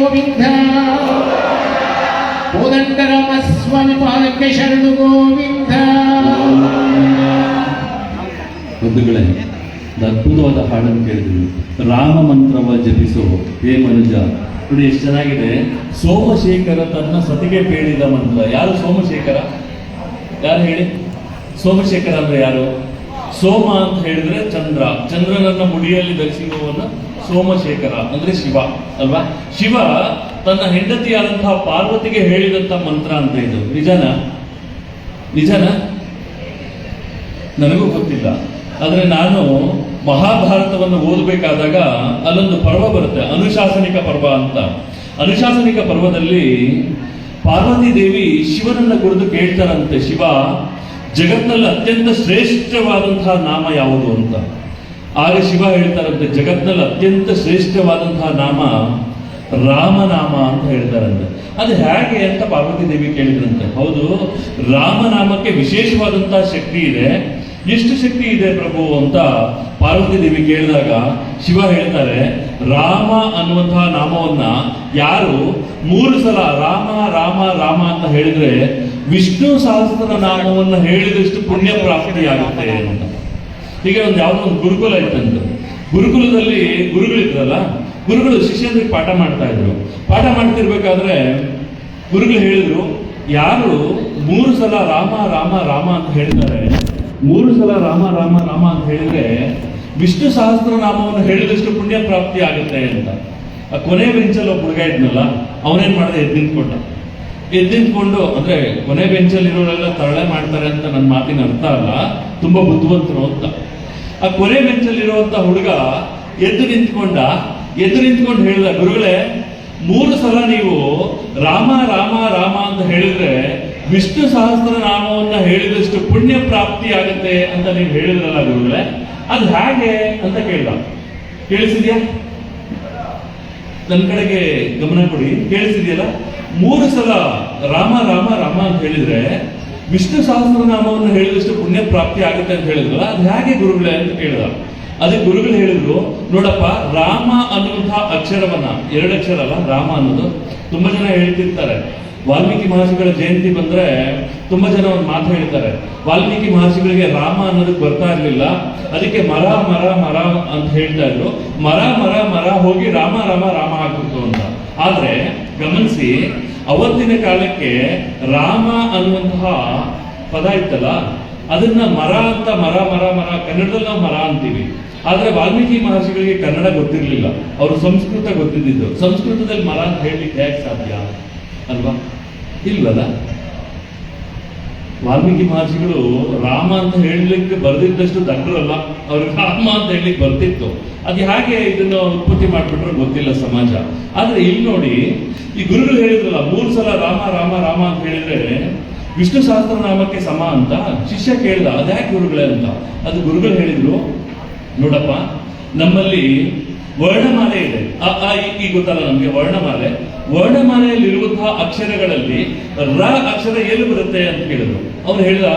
S3: ಗೋವಿಂದ ಕೋದಂಡರಾಮ ಸ್ವಾಮಿ ಪಾದಕ್ಕೆ ಶರಣು ಗೋವಿಂದ.
S1: ಬಂಧುಗಳೇ, ಅದ್ಭುತವಾದ ಹಾಡನ್ನು ಕೇಳಿದ್ವಿ. ರಾಮ ಮಂತ್ರವ ಜಪಿಸೋ ಹೇ ಮನುಜ. ನೋಡಿ ಎಷ್ಟು ಚೆನ್ನಾಗಿದೆ. ಸೋಮಶೇಖರ ತನ್ನ ಸತಿಗೆ ಬೇಡಿದ ಮಂತ್ರ. ಯಾರು ಸೋಮಶೇಖರ? ಯಾರು ಹೇಳಿ? ಸೋಮಶೇಖರ ಅಂದ್ರೆ ಯಾರು? ಸೋಮ ಅಂತ ಹೇಳಿದ್ರೆ ಚಂದ್ರ, ಚಂದ್ರನನ್ನ ಮುಡಿಯಲ್ಲಿ ಧರಿಸಿರುವವನು ಸೋಮಶೇಖರ ಅಂದ್ರೆ ಶಿವ ಅಲ್ವಾ? ಶಿವ ತನ್ನ ಹೆಂಡತಿಯಾದಂತಹ ಪಾರ್ವತಿಗೆ ಹೇಳಿದಂತ ಮಂತ್ರ ಅಂತ ಇದು. ನಿಜನಾ? ನನಗೂ ಗೊತ್ತಿಲ್ಲ. ಆದ್ರೆ ನಾನು ಮಹಾಭಾರತವನ್ನು ಓದಬೇಕಾದಾಗ ಅಲ್ಲೊಂದು ಪರ್ವ ಬರುತ್ತೆ, ಅನುಶಾಸನಿಕ ಪರ್ವ ಅಂತ. ಅನುಶಾಸನಿಕ ಪರ್ವದಲ್ಲಿ ಪಾರ್ವತಿ ದೇವಿ ಶಿವನನ್ನ ಕುರಿತು ಕೇಳ್ತಾರಂತೆ, ಶಿವ, ಜಗತ್ನಲ್ಲಿ ಅತ್ಯಂತ ಶ್ರೇಷ್ಠವಾದಂತಹ ನಾಮ ಯಾವುದು ಅಂತ. ಆಗ ಶಿವ ಹೇಳ್ತಾರಂತೆ, ಜಗತ್ನಲ್ಲಿ ಅತ್ಯಂತ ಶ್ರೇಷ್ಠವಾದಂತಹ ನಾಮ ರಾಮನಾಮ ಅಂತ ಹೇಳ್ತಾರಂತೆ. ಅದು ಹೇಗೆ ಅಂತ ಪಾರ್ವತಿ ದೇವಿ ಕೇಳಿದ್ರಂತೆ. ಹೌದು, ರಾಮನಾಮಕ್ಕೆ ವಿಶೇಷವಾದಂತಹ ಶಕ್ತಿ ಇದೆ. ಎಷ್ಟು ಶಕ್ತಿ ಇದೆ ಪ್ರಭು ಅಂತ ಪಾರ್ವತಿ ದೇವಿ ಕೇಳಿದಾಗ ಶಿವ ಹೇಳ್ತಾರೆ, ರಾಮ ಅನ್ನುವಂತಹ ನಾಮವನ್ನ ಯಾರು 3 ಸಲ ರಾಮ ರಾಮ ರಾಮ ಅಂತ ಹೇಳಿದ್ರೆ ವಿಷ್ಣು ಸಹಸ್ರ ನಾಮವನ್ನ ಹೇಳಿದಷ್ಟು ಪುಣ್ಯ ಪ್ರಾಪ್ತಿಯಾಗುತ್ತೆ ಅಂತ. ಹೀಗೆ ಒಂದು ಯಾವುದೋ ಒಂದು ಗುರುಕುಲ ಇತ್ತಂತ. ಗುರುಕುಲದಲ್ಲಿ ಗುರುಗಳಿದ್ರಲ್ಲ, ಗುರುಗಳು ಶಿಷ್ಯರಿಗೆ ಪಾಠ ಮಾಡ್ತಾ ಇದ್ರು. ಪಾಠ ಮಾಡ್ತಿರ್ಬೇಕಾದ್ರೆ ಗುರುಗಳು ಹೇಳಿದ್ರು, ಯಾರು 3 ಸಲ ರಾಮ ರಾಮ ರಾಮ ಅಂತ ಹೇಳಿದ್ದಾರೆ, 3 ಸಲ ರಾಮ ರಾಮ ರಾಮ ಅಂತ ಹೇಳಿದ್ರೆ ವಿಷ್ಣು ಸಹಸ್ರ ನಾಮವನ್ನು ಹೇಳಿದಷ್ಟು ಪುಣ್ಯ ಪ್ರಾಪ್ತಿ ಆಗುತ್ತೆ ಅಂತ. ಆ ಕೊನೆ ಬೆಂಚಲ್ಲಿ ಒಬ್ಬ ಹುಡುಗ ಇದ್ನಲ್ಲ, ಅವನೇನ್ ಮಾಡಿದೆ? ಎದ್ದು ನಿಂತ್ಕೊಂಡು, ಅಂದ್ರೆ ಕೊನೆ ಬೆಂಚಲ್ಲಿ ಇರೋರೆಲ್ಲ ತರಳೆ ಮಾಡ್ತಾರೆ ಅಂತ ನನ್ನ ಮಾತಿನ ಅರ್ಥ ಅಲ್ಲ, ತುಂಬಾ ಬುದ್ಧಿವಂತರು ಅಂತ. ಆ ಕೊನೆ ಬೆಂಚಲ್ಲಿ ಇರುವಂತ ಹುಡುಗ ಎದ್ದು ನಿಂತ್ಕೊಂಡು ಹೇಳಿದ, ಗುರುಗಳೇ, 3 ಸಲ ನೀವು ರಾಮ ರಾಮ ರಾಮ ಅಂತ ಹೇಳಿದ್ರೆ ವಿಷ್ಣು ಸಹಸ್ರ ನಾಮವನ್ನ ಹೇಳಿದಷ್ಟು ಪುಣ್ಯ ಪ್ರಾಪ್ತಿ ಆಗುತ್ತೆ ಅಂತ ನೀವು ಹೇಳಿದ್ರಲ್ಲ ಗುರುಗಳೇ, ಅದು ಹೇಗೆ ಅಂತ ಕೇಳ್ದ. ಕೇಳಿಸಿದ್ಯಾ? ನನ್ನ ಕಡೆಗೆ ಗಮನ ಕೊಡಿ. ಕೇಳಿಸಿದ್ಯಲ್ಲ? 3 ಸಲ ರಾಮ ರಾಮ ರಾಮ ಅಂತ ಹೇಳಿದ್ರೆ ವಿಷ್ಣು ಸಹಸ್ರ ನಾಮವನ್ನು ಹೇಳಿದಷ್ಟು ಪುಣ್ಯ ಪ್ರಾಪ್ತಿ ಆಗುತ್ತೆ ಅಂತ ಹೇಳಿದ್ರಲ್ಲ, ಅದು ಹೇಗೆ ಗುರುಗಳೇ ಅಂತ ಕೇಳಿದ. ಅದಕ್ಕೆ ಗುರುಗಳು ಹೇಳಿದ್ರು, ನೋಡಪ್ಪ, ರಾಮ ಅನ್ನುವಂತಹ ಅಕ್ಷರವನ್ನ, 2 ಅಕ್ಷರ ಅಲ್ಲ ರಾಮ ಅನ್ನೋದು. ತುಂಬಾ ಜನ ಹೇಳ್ತಿರ್ತಾರೆ, ವಾಲ್ಮೀಕಿ ಮಹರ್ಷಿಗಳ ಜಯಂತಿ ಬಂದ್ರೆ ತುಂಬಾ ಜನ ಒಂದು ಮಾತು ಹೇಳ್ತಾರೆ, ವಾಲ್ಮೀಕಿ ಮಹರ್ಷಿಗಳಿಗೆ ರಾಮ ಅನ್ನೋದಕ್ಕೆ ಬರ್ತಾ ಇರ್ಲಿಲ್ಲ, ಅದಕ್ಕೆ ಮರ ಮರ ಮರ ಅಂತ ಹೇಳ್ತಾ ಇದ್ರು, ಮರ ಮರ ಮರ ಹೋಗಿ ರಾಮ ರಾಮ ರಾಮ ಆಗ್ಬಿಟ್ಟು ಅಂತ. ಆದ್ರೆ ಗಮನಿಸಿ, ಅವತ್ತಿನ ಕಾಲಕ್ಕೆ ರಾಮ ಅನ್ನುವಂತಹ ಪದ ಇತ್ತಲ್ಲ, ಅದನ್ನ ಮರ ಅಂತ, ಮರ ಮರ ಮರ ಕನ್ನಡದಲ್ಲಿ ನಾವು ಮರ ಅಂತೀವಿ. ಆದ್ರೆ ವಾಲ್ಮೀಕಿ ಮಹರ್ಷಿಗಳಿಗೆ ಕನ್ನಡ ಗೊತ್ತಿರ್ಲಿಲ್ಲ, ಅವರು ಸಂಸ್ಕೃತ ಗೊತ್ತಿದ್ದು. ಸಂಸ್ಕೃತದಲ್ಲಿ ಮರ ಅಂತ ಹೇಳಲಿಕ್ಕೆ ಹೇಗೆ ಸಾಧ್ಯ ಅಲ್ವಾ? ಇಲ್ವಲ್ಲ. ವಾಲ್ಮೀಕಿ ಮಹರ್ಷಿಗಳು ರಾಮ ಅಂತ ಹೇಳಲಿಕ್ಕೆ ಬರ್ದಿದ್ದಷ್ಟು ದಡ್ಡರಲ್ಲ, ಅವ್ರಿಗೆ ರಾಮ ಅಂತ ಹೇಳಲಿಕ್ಕೆ ಬರ್ತಿತ್ತು. ಅದು ಹಾಗೆ ಇದನ್ನು ಉತ್ಪತ್ತಿ ಮಾಡ್ಬಿಟ್ರೆ ಗೊತ್ತಿಲ್ಲ ಸಮಾಜ. ಆದ್ರೆ ಇಲ್ಲಿ ನೋಡಿ, ಈ ಗುರುಗಳು ಹೇಳಿದ್ರಲ್ಲ, 3 ಸಲ ರಾಮ ರಾಮ ರಾಮ ಅಂತ ಹೇಳಿದ್ರೆ ವಿಷ್ಣು ಸಹಸ್ರನಾಮಕ್ಕೆ ಸಮ ಅಂತ. ಶಿಷ್ಯ ಕೇಳ್ದ, ಅದ್ಯಾಕೆ ಗುರುಗಳೇ ಅಂತ. ಅದು ಗುರುಗಳು ಹೇಳಿದ್ರು, ನೋಡಪ್ಪ, ನಮ್ಮಲ್ಲಿ ವರ್ಣಮಾಲೆ ಇದೆ, ಅ ಆ ಇ ಗೊತ್ತಲ್ಲ ನಮ್ಗೆ ವರ್ಣಮಾಲೆ. ವರ್ಣಮಾಲೆಯಲ್ಲಿರುವಂತಹ ಅಕ್ಷರಗಳಲ್ಲಿ ರ ಅಕ್ಷರ ಎಲ್ಲಿ ಬರುತ್ತೆ ಅಂತ ಕೇಳಿದ್ರು. ಅವ್ರು ಹೇಳಿದ,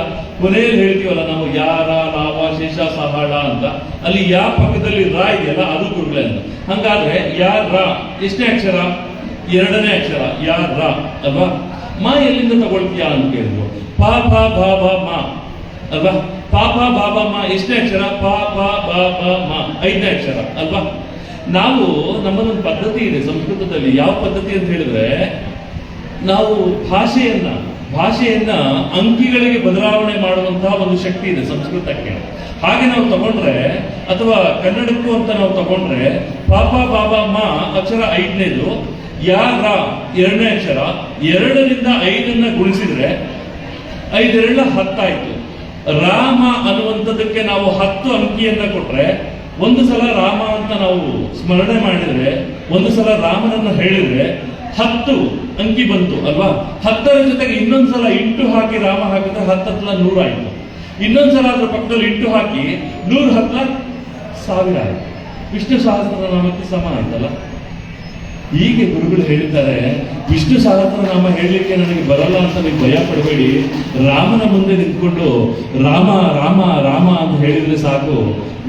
S1: ಕೊನೆಯಲ್ಲಿ ಹೇಳ್ತೀವಲ್ಲ ನಾವು ಯಾರ ಲಾವ ಶೇಷ ಸಹಾಳ ಅಂತ, ಅಲ್ಲಿ ಯಾ ಪಕ್ಕದಲ್ಲಿ ರ ಇದೆಯಲ್ಲ, ಅದು ಗುರುಗಳೇ ಅಂತ. ಹಂಗಾದ್ರೆ ಯಾರ ರ ಎಷ್ಟನೇ ಅಕ್ಷರ? 2ನೇ ಅಕ್ಷರ ಯಾರ ರ ಅಲ್ವಾ? ಮಾ ಎಲ್ಲಿಂದ ತಗೊಳ್ತೀಯಾ ಅಂತ ಕೇಳಿದ್ರು. ಪ ಫ ಭ ಭ ಮ ಅಲ್ವಾ? ಪ ಫ ಭ ಭ ಮ ಎಷ್ಟನೇ ಅಕ್ಷರ? ಪ ಫ ಭ ಭ ಮ 5ನೇ ಅಕ್ಷರ ಅಲ್ವಾ? ನಾವು ನಮ್ಮದೊಂದು ಪದ್ಧತಿ ಇದೆ ಸಂಸ್ಕೃತದಲ್ಲಿ. ಯಾವ ಪದ್ಧತಿ ಅಂತ ಹೇಳಿದ್ರೆ, ನಾವು ಭಾಷೆಯನ್ನ ಅಂಕಿಗಳಿಗೆ ಬದಲಾವಣೆ ಮಾಡುವಂತಹ ಒಂದು ಶಕ್ತಿ ಇದೆ ಸಂಸ್ಕೃತಕ್ಕೆ. ಹಾಗೆ ನಾವು ತಗೊಂಡ್ರೆ, ಅಥವಾ ಕನ್ನಡಕ್ಕೂ ಅಂತ ನಾವು ತಗೊಂಡ್ರೆ, ಪಾಪ ಬಾಬಾ ಮ ಅಕ್ಷರ 5ನೇದು, ಯಾ ರ 2ನೇ ಅಕ್ಷರ, 2ರಿಂದ 5 ಗುಣಿಸಿದ್ರೆ 5 2 10 ಆಯ್ತು. ರಾಮ ಅನ್ನುವಂಥದ್ದಕ್ಕೆ ನಾವು 10 ಅಂಕಿಯನ್ನ ಕೊಟ್ರೆ, 1 ಸಲ ರಾಮ ಅಂತ ನಾವು ಸ್ಮರಣೆ ಮಾಡಿದ್ರೆ, 1 ಸಲ ರಾಮನನ್ನ ಹೇಳಿದ್ರೆ 10 ಅಂಕಿ ಬಂತು ಅಲ್ವಾ? 10ರ ಜೊತೆಗೆ ಇನ್ನೊಂದು ಸಲ ಇಂಟು ಹಾಕಿ ರಾಮ ಹಾಕಿದ್ರೆ 10 × 100 ಆಯ್ತು. ಇನ್ನೊಂದ್ಸಲ ಅದ್ರ ಪಕ್ಕದಲ್ಲಿ ಇಂಟು ಹಾಕಿ 100 × 10 1000 ಆಯ್ತು. ವಿಷ್ಣು ಸಹಸ್ರನಾಮಕ್ಕೆ ಸಮ ಆಯ್ತಲ್ಲ. ಹೀಗೆ ಗುರುಗಳು ಹೇಳ್ತಾರೆ, ವಿಷ್ಣು ಸಹಸ್ರನಾಮ ಹೇಳಲಿಕ್ಕೆ ನನಗೆ ಬರಲ್ಲ ಅಂತ ನೀವು ಭಯ ಪಡಬೇಡಿ. ರಾಮನ ಮುಂದೆ ನಿಂತ್ಕೊಂಡು ರಾಮ ರಾಮ ರಾಮ ಅಂತ ಹೇಳಿದ್ರೆ ಸಾಕು,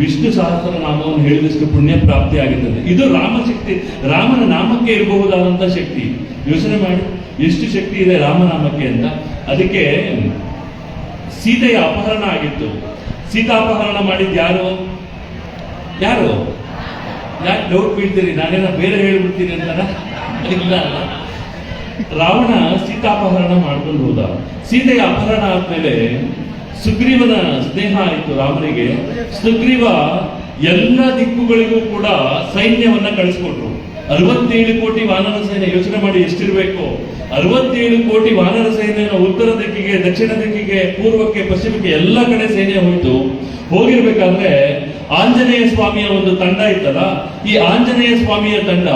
S1: ವಿಷ್ಣು ಸಹಸ್ರನಾಮವನ್ನು ಹೇಳಿದಷ್ಟು ಪುಣ್ಯ ಪ್ರಾಪ್ತಿ ಆಗುತ್ತದೆ. ಇದು ರಾಮಶಕ್ತಿ, ರಾಮನ ನಾಮಕ್ಕೆ ಇರಬಹುದಾದಂಥ ಶಕ್ತಿ. ಯೋಚನೆ ಮಾಡಿ ಎಷ್ಟು ಶಕ್ತಿ ಇದೆ ರಾಮನಾಮಕ್ಕೆ ಅಂತ. ಅದಕ್ಕೆ ಸೀತೆಯ ಅಪಹರಣ ಆಗಿತ್ತು. ಸೀತಾಪಹರಣ ಮಾಡಿದ್ದು ಯಾರು? ಯಾರು? ಯಾಕೆ ಡೌಟ್ ಬೀಳ್ತೀರಿ? ನಾನೇನ ಬೇರೆ ಹೇಳ್ಬಿಡ್ತೀನಿ ಅಂತಾನ? ಇಲ್ಲ ಅಲ್ಲ. ರಾವಣ ಸೀತಾಪಹರಣ ಮಾಡ್ಕೊಂಡು ಹೋದ. ಸೀತೆಯ ಅಪಹರಣ ಆದ್ಮೇಲೆ ಸುಗ್ರೀವನ ಸ್ನೇಹ ಆಯಿತು ರಾಮನಿಗೆ. ಸುಗ್ರೀವ ಎಲ್ಲ ದಿಕ್ಕುಗಳಿಗೂ ಕೂಡ ಸೈನ್ಯವನ್ನ ಕಳಿಸ್ಕೊಟ್ರು. 67 ಕೋಟಿ ವಾನರ ಸೈನ್ಯ. ಯೋಚನೆ ಮಾಡಿ ಎಷ್ಟಿರ್ಬೇಕು. 67 ಕೋಟಿ ವಾನರ ಸೈನ್ಯ ಉತ್ತರ ದಿಕ್ಕಿಗೆ, ದಕ್ಷಿಣ ದಿಕ್ಕಿಗೆ, ಪೂರ್ವಕ್ಕೆ, ಪಶ್ಚಿಮಕ್ಕೆ ಎಲ್ಲ ಕಡೆ ಸೈನ್ಯ ಹೋಯ್ತು. ಹೋಗಿರ್ಬೇಕಾದ್ರೆ ಆಂಜನೇಯ ಸ್ವಾಮಿಯ ಒಂದು ತಂಡ ಇತ್ತಲ್ಲ, ಈ ಆಂಜನೇಯ ಸ್ವಾಮಿಯ ತಂಡ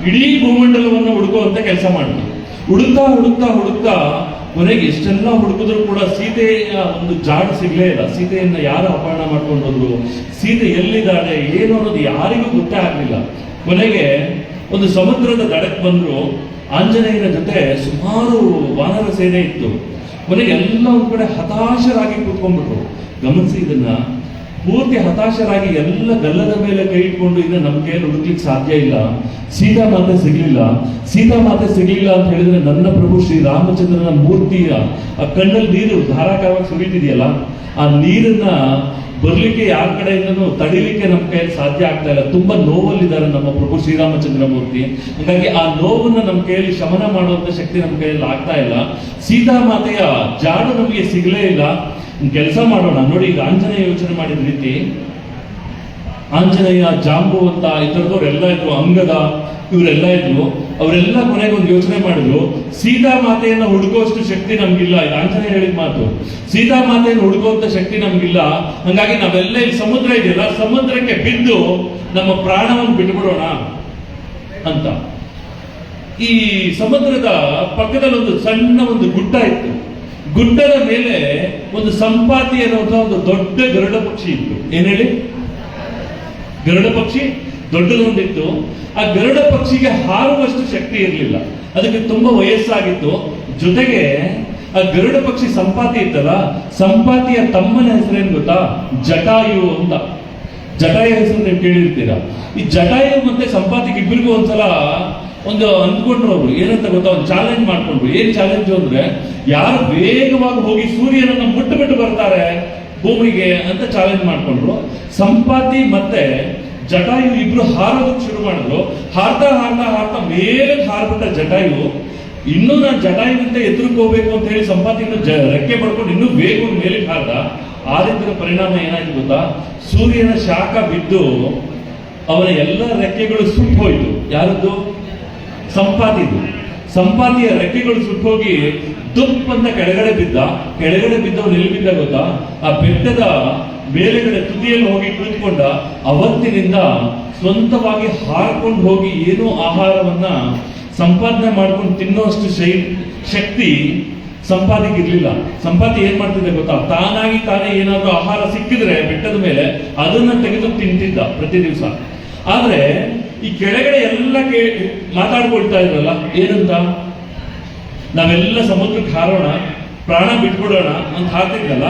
S1: ಇಡೀ ಭೂಮಂಡಲವನ್ನು ಹುಡುಕುವಂತ ಕೆಲಸ ಮಾಡಿದ್ರು. ಹುಡುಕ್ತಾ ಹುಡುಕ್ತಾ ಹುಡುಕ್ತಾ ಕೊನೆಗೆ ಎಷ್ಟೆಲ್ಲ ಹುಡುಕಿದ್ರು ಕೂಡ ಸೀತೆಯ ಒಂದು ಜಾಡ ಸಿಗ್ಲೇ ಇಲ್ಲ. ಸೀತೆಯನ್ನ ಯಾರು ಅಪಹರಣ ಮಾಡ್ಕೊಂಡು ಹೋದ್ರು, ಸೀತೆ ಎಲ್ಲಿದ್ದಾಳೆ ಏನು ಅನ್ನೋದು ಯಾರಿಗೂ ಗೊತ್ತೇ ಆಗ್ಲಿಲ್ಲ. ಕೊನೆಗೆ ಒಂದು ಸಮುದ್ರದ ದಡಕ್ಕೆ ಬಂದ್ರು. ಆಂಜನೇಯನ ಜೊತೆ ಸುಮಾರು ವಾನರ ಸೇನೆ ಇತ್ತು. ಕೊನೆಗೆ ಎಲ್ಲ ಒಂದ್ ಕಡೆ ಹತಾಶರಾಗಿ ಕೂತ್ಕೊಂಡ್ಬಿಟ್ರು. ಗಮನಿಸಿ ಇದನ್ನ, ಪೂರ್ತಿ ಹತಾಶರಾಗಿ ಎಲ್ಲ ಗಲ್ಲದ ಮೇಲೆ ಕೈ ಇಟ್ಕೊಂಡು ಇನ್ನು ನಮ್ಮ ಕೈಯಲ್ಲಿ ಹುಡುಕ್ಲಿಕ್ಕೆ ಸಾಧ್ಯ ಇಲ್ಲ. ಸೀತಾ ಮಾತೆ ಸಿಗ್ಲಿಲ್ಲ. ಸೀತಾ ಮಾತೆ ಸಿಗ್ಲಿಲ್ಲ ಅಂತ ಹೇಳಿದ್ರೆ ನನ್ನ ಪ್ರಭು ಶ್ರೀ ರಾಮಚಂದ್ರನ ಮೂರ್ತಿಯ ಆ ಕಣ್ಣಲ್ಲಿ ನೀರು ಧಾರಾಕಾರವಾಗಿ ಸುರಿತಿದೆಯಲ್ಲ, ಆ ನೀರನ್ನ ಬರ್ಲಿಕ್ಕೆ ಯಾರ ಕಡೆಯಿಂದನೂ ತಡಿಲಿಕ್ಕೆ ನಮ್ಮ ಕೈಯಲ್ಲಿ ಸಾಧ್ಯ ಆಗ್ತಾ ಇಲ್ಲ. ತುಂಬಾ ನೋವಲ್ಲಿದ್ದಾರೆ ನಮ್ಮ ಪ್ರಭು ಶ್ರೀರಾಮಚಂದ್ರ ಮೂರ್ತಿ. ಹಾಗಾಗಿ ಆ ನೋವನ್ನ ನಮ್ಮ ಕೈಯಲ್ಲಿ ಶಮನ ಮಾಡುವಂತ ಶಕ್ತಿ ನಮ್ಮ ಕೈಯಲ್ಲಿ ಆಗ್ತಾ ಇಲ್ಲ. ಸೀತಾ ಮಾತೆಯ ಜಾಡು ನಮಗೆ ಸಿಗ್ಲೇ ಇಲ್ಲ. ಕೆಲಸ ಮಾಡೋಣ ನೋಡಿ. ಈಗ ಆಂಜನೇಯ ಯೋಚನೆ ಮಾಡಿದ ರೀತಿ, ಆಂಜನೇಯ, ಜಾಂಬುವಂತ ಈ ಥರದವ್ರೆಲ್ಲ ಇದ್ರು, ಅಂಗದ ಇವರೆಲ್ಲ ಇದ್ರು. ಅವರೆಲ್ಲ ಕೊನೆಗೆ ಒಂದು ಯೋಚನೆ ಮಾಡಿದ್ರು, ಸೀತಾ ಮಾತೆಯನ್ನ ಹುಡುಕುವಷ್ಟು ಶಕ್ತಿ ನಮ್ಗಿಲ್ಲ. ಇದು ಆಂಜನೇಯ ಹೇಳಿದ ಮಾತು. ಸೀತಾ ಮಾತೆಯನ್ನು ಹುಡುಕುವಂತ ಶಕ್ತಿ ನಮ್ಗಿಲ್ಲ. ಹಂಗಾಗಿ ನಾವೆಲ್ಲ ಇಲ್ಲಿ ಸಮುದ್ರ ಇದೆಯಲ್ಲ, ಸಮುದ್ರಕ್ಕೆ ಬಿದ್ದು ನಮ್ಮ ಪ್ರಾಣವನ್ನು ಬಿಟ್ಬಿಡೋಣ ಅಂತ. ಈ ಸಮುದ್ರದ ಪಕ್ಕದಲ್ಲಿ ಒಂದು ಸಣ್ಣ ಒಂದು ಗುಡ್ಡ ಇತ್ತು. ಗುಡ್ಡದ ಮೇಲೆ ಒಂದು ಸಂಪಾತಿ ಅನ್ನುವಂಥ ಒಂದು ದೊಡ್ಡ ಗರುಡ ಪಕ್ಷಿ ಇತ್ತು. ಏನ್ ಹೇಳಿ? ಗರುಡ ಪಕ್ಷಿ ದೊಡ್ಡದೊಂದಿತ್ತು. ಆ ಗರುಡ ಪಕ್ಷಿಗೆ ಹಾರುವಷ್ಟು ಶಕ್ತಿ ಇರಲಿಲ್ಲ. ಅದಕ್ಕೆ ತುಂಬಾ ವಯಸ್ಸಾಗಿತ್ತು. ಜೊತೆಗೆ ಆ ಗರುಡ ಪಕ್ಷಿ ಸಂಪಾತಿ ಇತ್ತಲ್ಲ, ಸಂಪಾತಿಯ ತಮ್ಮನ ಹೆಸರೇನು ಗೊತ್ತಾ? ಜಟಾಯು ಅಂತ. ಜಟಾಯು ಹೆಸರು ನೀವು ಕೇಳಿರ್ತೀರಾ. ಈ ಜಟಾಯು ಮತ್ತೆ ಸಂಪಾತಿಗೆ ಇಬ್ಬರಿಗೂ ಒಂದ್ಸಲ ಒಂದು ಅಂದ್ಕೊಂಡ್ರು. ಅವರು ಏನಂತ ಗೊತ್ತಾ, ಒಂದು ಚಾಲೆಂಜ್ ಮಾಡ್ಕೊಂಡ್ರು. ಏನ್ ಚಾಲೆಂಜ್ ಅಂದ್ರೆ, ಯಾರು ವೇಗವಾಗಿ ಹೋಗಿ ಸೂರ್ಯನನ್ನು ಮುಟ್ಟುಬಿಟ್ಟು ಬರ್ತಾರೆ ಭೂಮಿಗೆ ಅಂತ ಚಾಲೆಂಜ್ ಮಾಡ್ಕೊಂಡ್ರು. ಸಂಪಾತಿ ಮತ್ತೆ ಜಟಾಯು ಇಬ್ರು ಹಾರೋದಕ್ಕೆ ಶುರು ಮಾಡಿದ್ರು. ಹಾರ್ತಾ ಹಾರ್ತಾ ಹಾರ್ತಾ ಮೇಲೆ ಹಾರ್ಬಿಟ್ಟ ಜಟಾಯು. ಇನ್ನೂ ನಾನು ಜಟಾಯುವಿಂದ ಎದುರಿಗೆ ಹೋಗ್ಬೇಕು ಅಂತ ಹೇಳಿ ಸಂಪಾತಿಯನ್ನು ರೆಕ್ಕೆ ಪಡ್ಕೊಂಡು ಇನ್ನೂ ವೇಗವಾಗಿ ಮೇಲೆ ಹಾರ್ದ. ಆದಿತ್ಯನ ಪರಿಣಾಮ ಏನಾಯ್ತು ಗೊತ್ತಾ? ಸೂರ್ಯನ ಶಾಖ ಬಿದ್ದು ಅವನ ಎಲ್ಲ ರೆಕ್ಕೆಗಳು ಸುಟ್ಟು ಹೋಯ್ತು. ಯಾರದ್ದು? ಸಂಪಾತಿದು. ಸಂಪಾತಿಯ ರೆಕ್ಕೆಗಳು ಸುಟ್ಟೋಗಿ ದುಪ್ ಅಂತ ಕೆಳಗಡೆ ಬಿದ್ದ. ಕೆಳಗಡೆ ಬಿದ್ದವನು ಎಲ್ಲಿ ಬಿದ್ದ ಗೊತ್ತಾ? ಆ ಬೆಟ್ಟದ ಮೇಲೆಗಡೆ ತುದಿಯಲ್ಲಿ ಹೋಗಿ ಕೂತ್ಕೊಂಡ. ಅವತ್ತಿನಿಂದ ಸ್ವಂತವಾಗಿ ಹಾರ್ಕೊಂಡು ಹೋಗಿ ಏನೋ ಆಹಾರವನ್ನ ಸಂಪಾದನೆ ಮಾಡ್ಕೊಂಡು ತಿನ್ನೋಷ್ಟು ಶಕ್ತಿ ಸಂಪಾದಿಗೆ ಇರ್ಲಿಲ್ಲ. ಸಂಪಾತಿ ಏನ್ ಮಾಡ್ತಿದ್ದೆ ಗೊತ್ತಾ? ತಾನಾಗಿ ತಾನೇ ಏನಾದ್ರೂ ಆಹಾರ ಸಿಕ್ಕಿದ್ರೆ ಬೆಟ್ಟದ ಮೇಲೆ ಅದನ್ನ ತೆಗೆದು ತಿಂತಿದ್ದ ಪ್ರತಿ ದಿವಸ. ಆದ್ರೆ ಈ ಕೆಳಗಡೆ ಎಲ್ಲ ಮಾತಾಡ್ಕೊಳ್ತಾ ಇದ್ರಲ್ಲ, ಏನಂತ? ನಾವೆಲ್ಲ ಸಮುದ್ರಕ್ಕೆ ಹಾರೋಣ, ಪ್ರಾಣ ಬಿಟ್ಬಿಡೋಣ ಅಂತ ಹಾಕ್ತಿದ್ರಲ್ಲ,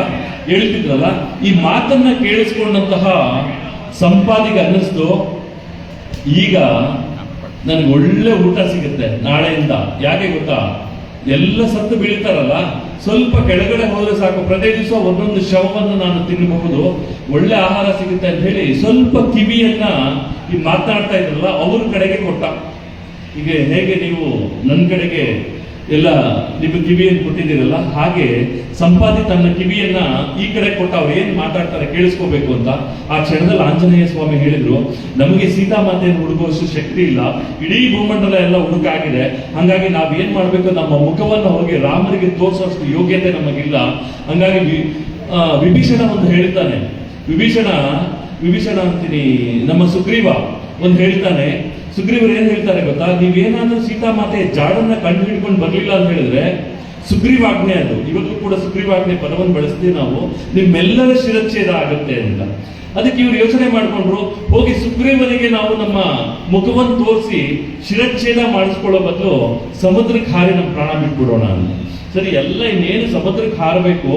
S1: ಹೇಳ್ತಿದ್ರಲ್ಲ. ಈ ಮಾತನ್ನ ಕೇಳಿಸ್ಕೊಂಡಂತಹ ಸಂಪಾದಿಗೆ ಅನ್ನಿಸ್ತು, ಈಗ ನನ್ಗೆ ಒಳ್ಳೆ ಊಟ ಸಿಗುತ್ತೆ ನಾಳೆಯಿಂದ. ಯಾಕೆ ಗೊತ್ತಾ? ಎಲ್ಲ ಸತ್ತು ಬೀಳ್ತಾರಲ್ಲ, ಸ್ವಲ್ಪ ಕೆಳಗಡೆ ಹೋದ್ರೆ ಸಾಕು, ಪ್ರತಿ ದಿವಸ ಒಂದೊಂದು ಶವವನ್ನು ನಾನು ತಿನ್ನಬಹುದು, ಒಳ್ಳೆ ಆಹಾರ ಸಿಗುತ್ತೆ ಅಂತ ಹೇಳಿ ಸ್ವಲ್ಪ ಕಿವಿಯನ್ನ ಈ ಮಾತನಾಡ್ತಾ ಇದ್ರಲ್ಲ ಅವ್ರ ಕಡೆಗೆ ಕೊಟ್ಟ. ಈಗ ಹೇಗೆ ನೀವು ನನ್ನ ಕಡೆಗೆ ಎಲ್ಲ ನಿಮ್ಮ ಕಿವಿಯನ್ನು ಕೊಟ್ಟಿದ್ದೀರಲ್ಲ, ಹಾಗೆ ಸಂಪಾದಿ ತನ್ನ ಕಿವಿಯನ್ನ ಈ ಕಡೆ ಕೊಟ್ಟ. ಅವ್ರು ಏನ್ ಮಾತಾಡ್ತಾರೆ ಕೇಳಿಸ್ಕೋಬೇಕು ಅಂತ. ಆ ಕ್ಷಣದಲ್ಲಿ ಆಂಜನೇಯ ಸ್ವಾಮಿ ಹೇಳಿದ್ರು, ನಮಗೆ ಸೀತಾಮಾತೆಯನ್ನು ಹುಡುಕುವಷ್ಟು ಶಕ್ತಿ ಇಲ್ಲ, ಇಡೀ ಭೂಮಂಡಲ ಎಲ್ಲ ಹುಡುಕಾಗಿದೆ. ಹಂಗಾಗಿ ನಾವ್ ಏನ್ ಮಾಡ್ಬೇಕು, ನಮ್ಮ ಮುಖವನ್ನು ಹೋಗಿ ರಾಮನಿಗೆ ತೋರಿಸುವಷ್ಟು ಯೋಗ್ಯತೆ ನಮಗಿಲ್ಲ. ಹಂಗಾಗಿ ವಿಭೀಷಣ ಒಂದು ಹೇಳ್ತಾನೆ. ವಿಭೀಷಣ ಅಂತೀನಿ, ನಮ್ಮ ಸುಗ್ರೀವ ಒಂದು ಹೇಳ್ತಾನೆ. ಸುಗ್ರೀವರು ಏನ್ ಹೇಳ್ತಾರೆ ಗೊತ್ತಾ? ನೀವೇನಾದ್ರೂ ಸೀತಾಮಾತೆ ಜಾಡನ್ನ ಕಂಡು ಹಿಡ್ಕೊಂಡು ಬರ್ಲಿಲ್ಲ ಅಂತ ಹೇಳಿದ್ರೆ ಸುಗ್ರೀವಾಜ್ಞೆ, ಅದು ಇವತ್ತು ಕೂಡ ಸುಗ್ರೀವಾಜ್ಞೆ ಪದವನ್ನು ಬಳಸ್ತೀವಿ ನಾವು, ನಿಮ್ಮೆಲ್ಲರ ಶಿರಚ್ಛೇದ ಆಗುತ್ತೆ ಅಂತ. ಅದಕ್ಕೆ ಇವ್ರು ಯೋಚನೆ ಮಾಡಿಕೊಂಡ್ರು, ಹೋಗಿ ಸುಗ್ರೀವನಿಗೆ ನಾವು ನಮ್ಮ ಮುಖವನ್ನು ತೋರಿಸಿ ಶಿರಚ್ಛೇದ ಮಾಡಿಸ್ಕೊಳ್ಳೋ ಬದಲು ಸಮುದ್ರಕ್ಕೆ ಹಾರಿ ನಮ್ಮ ಪ್ರಾಣ ಬಿಟ್ಬಿಡೋಣ ಅಂತ. ಸರಿ, ಎಲ್ಲ ಇನ್ನೇನು ಸಮುದ್ರಕ್ಕೆ ಹಾರಬೇಕು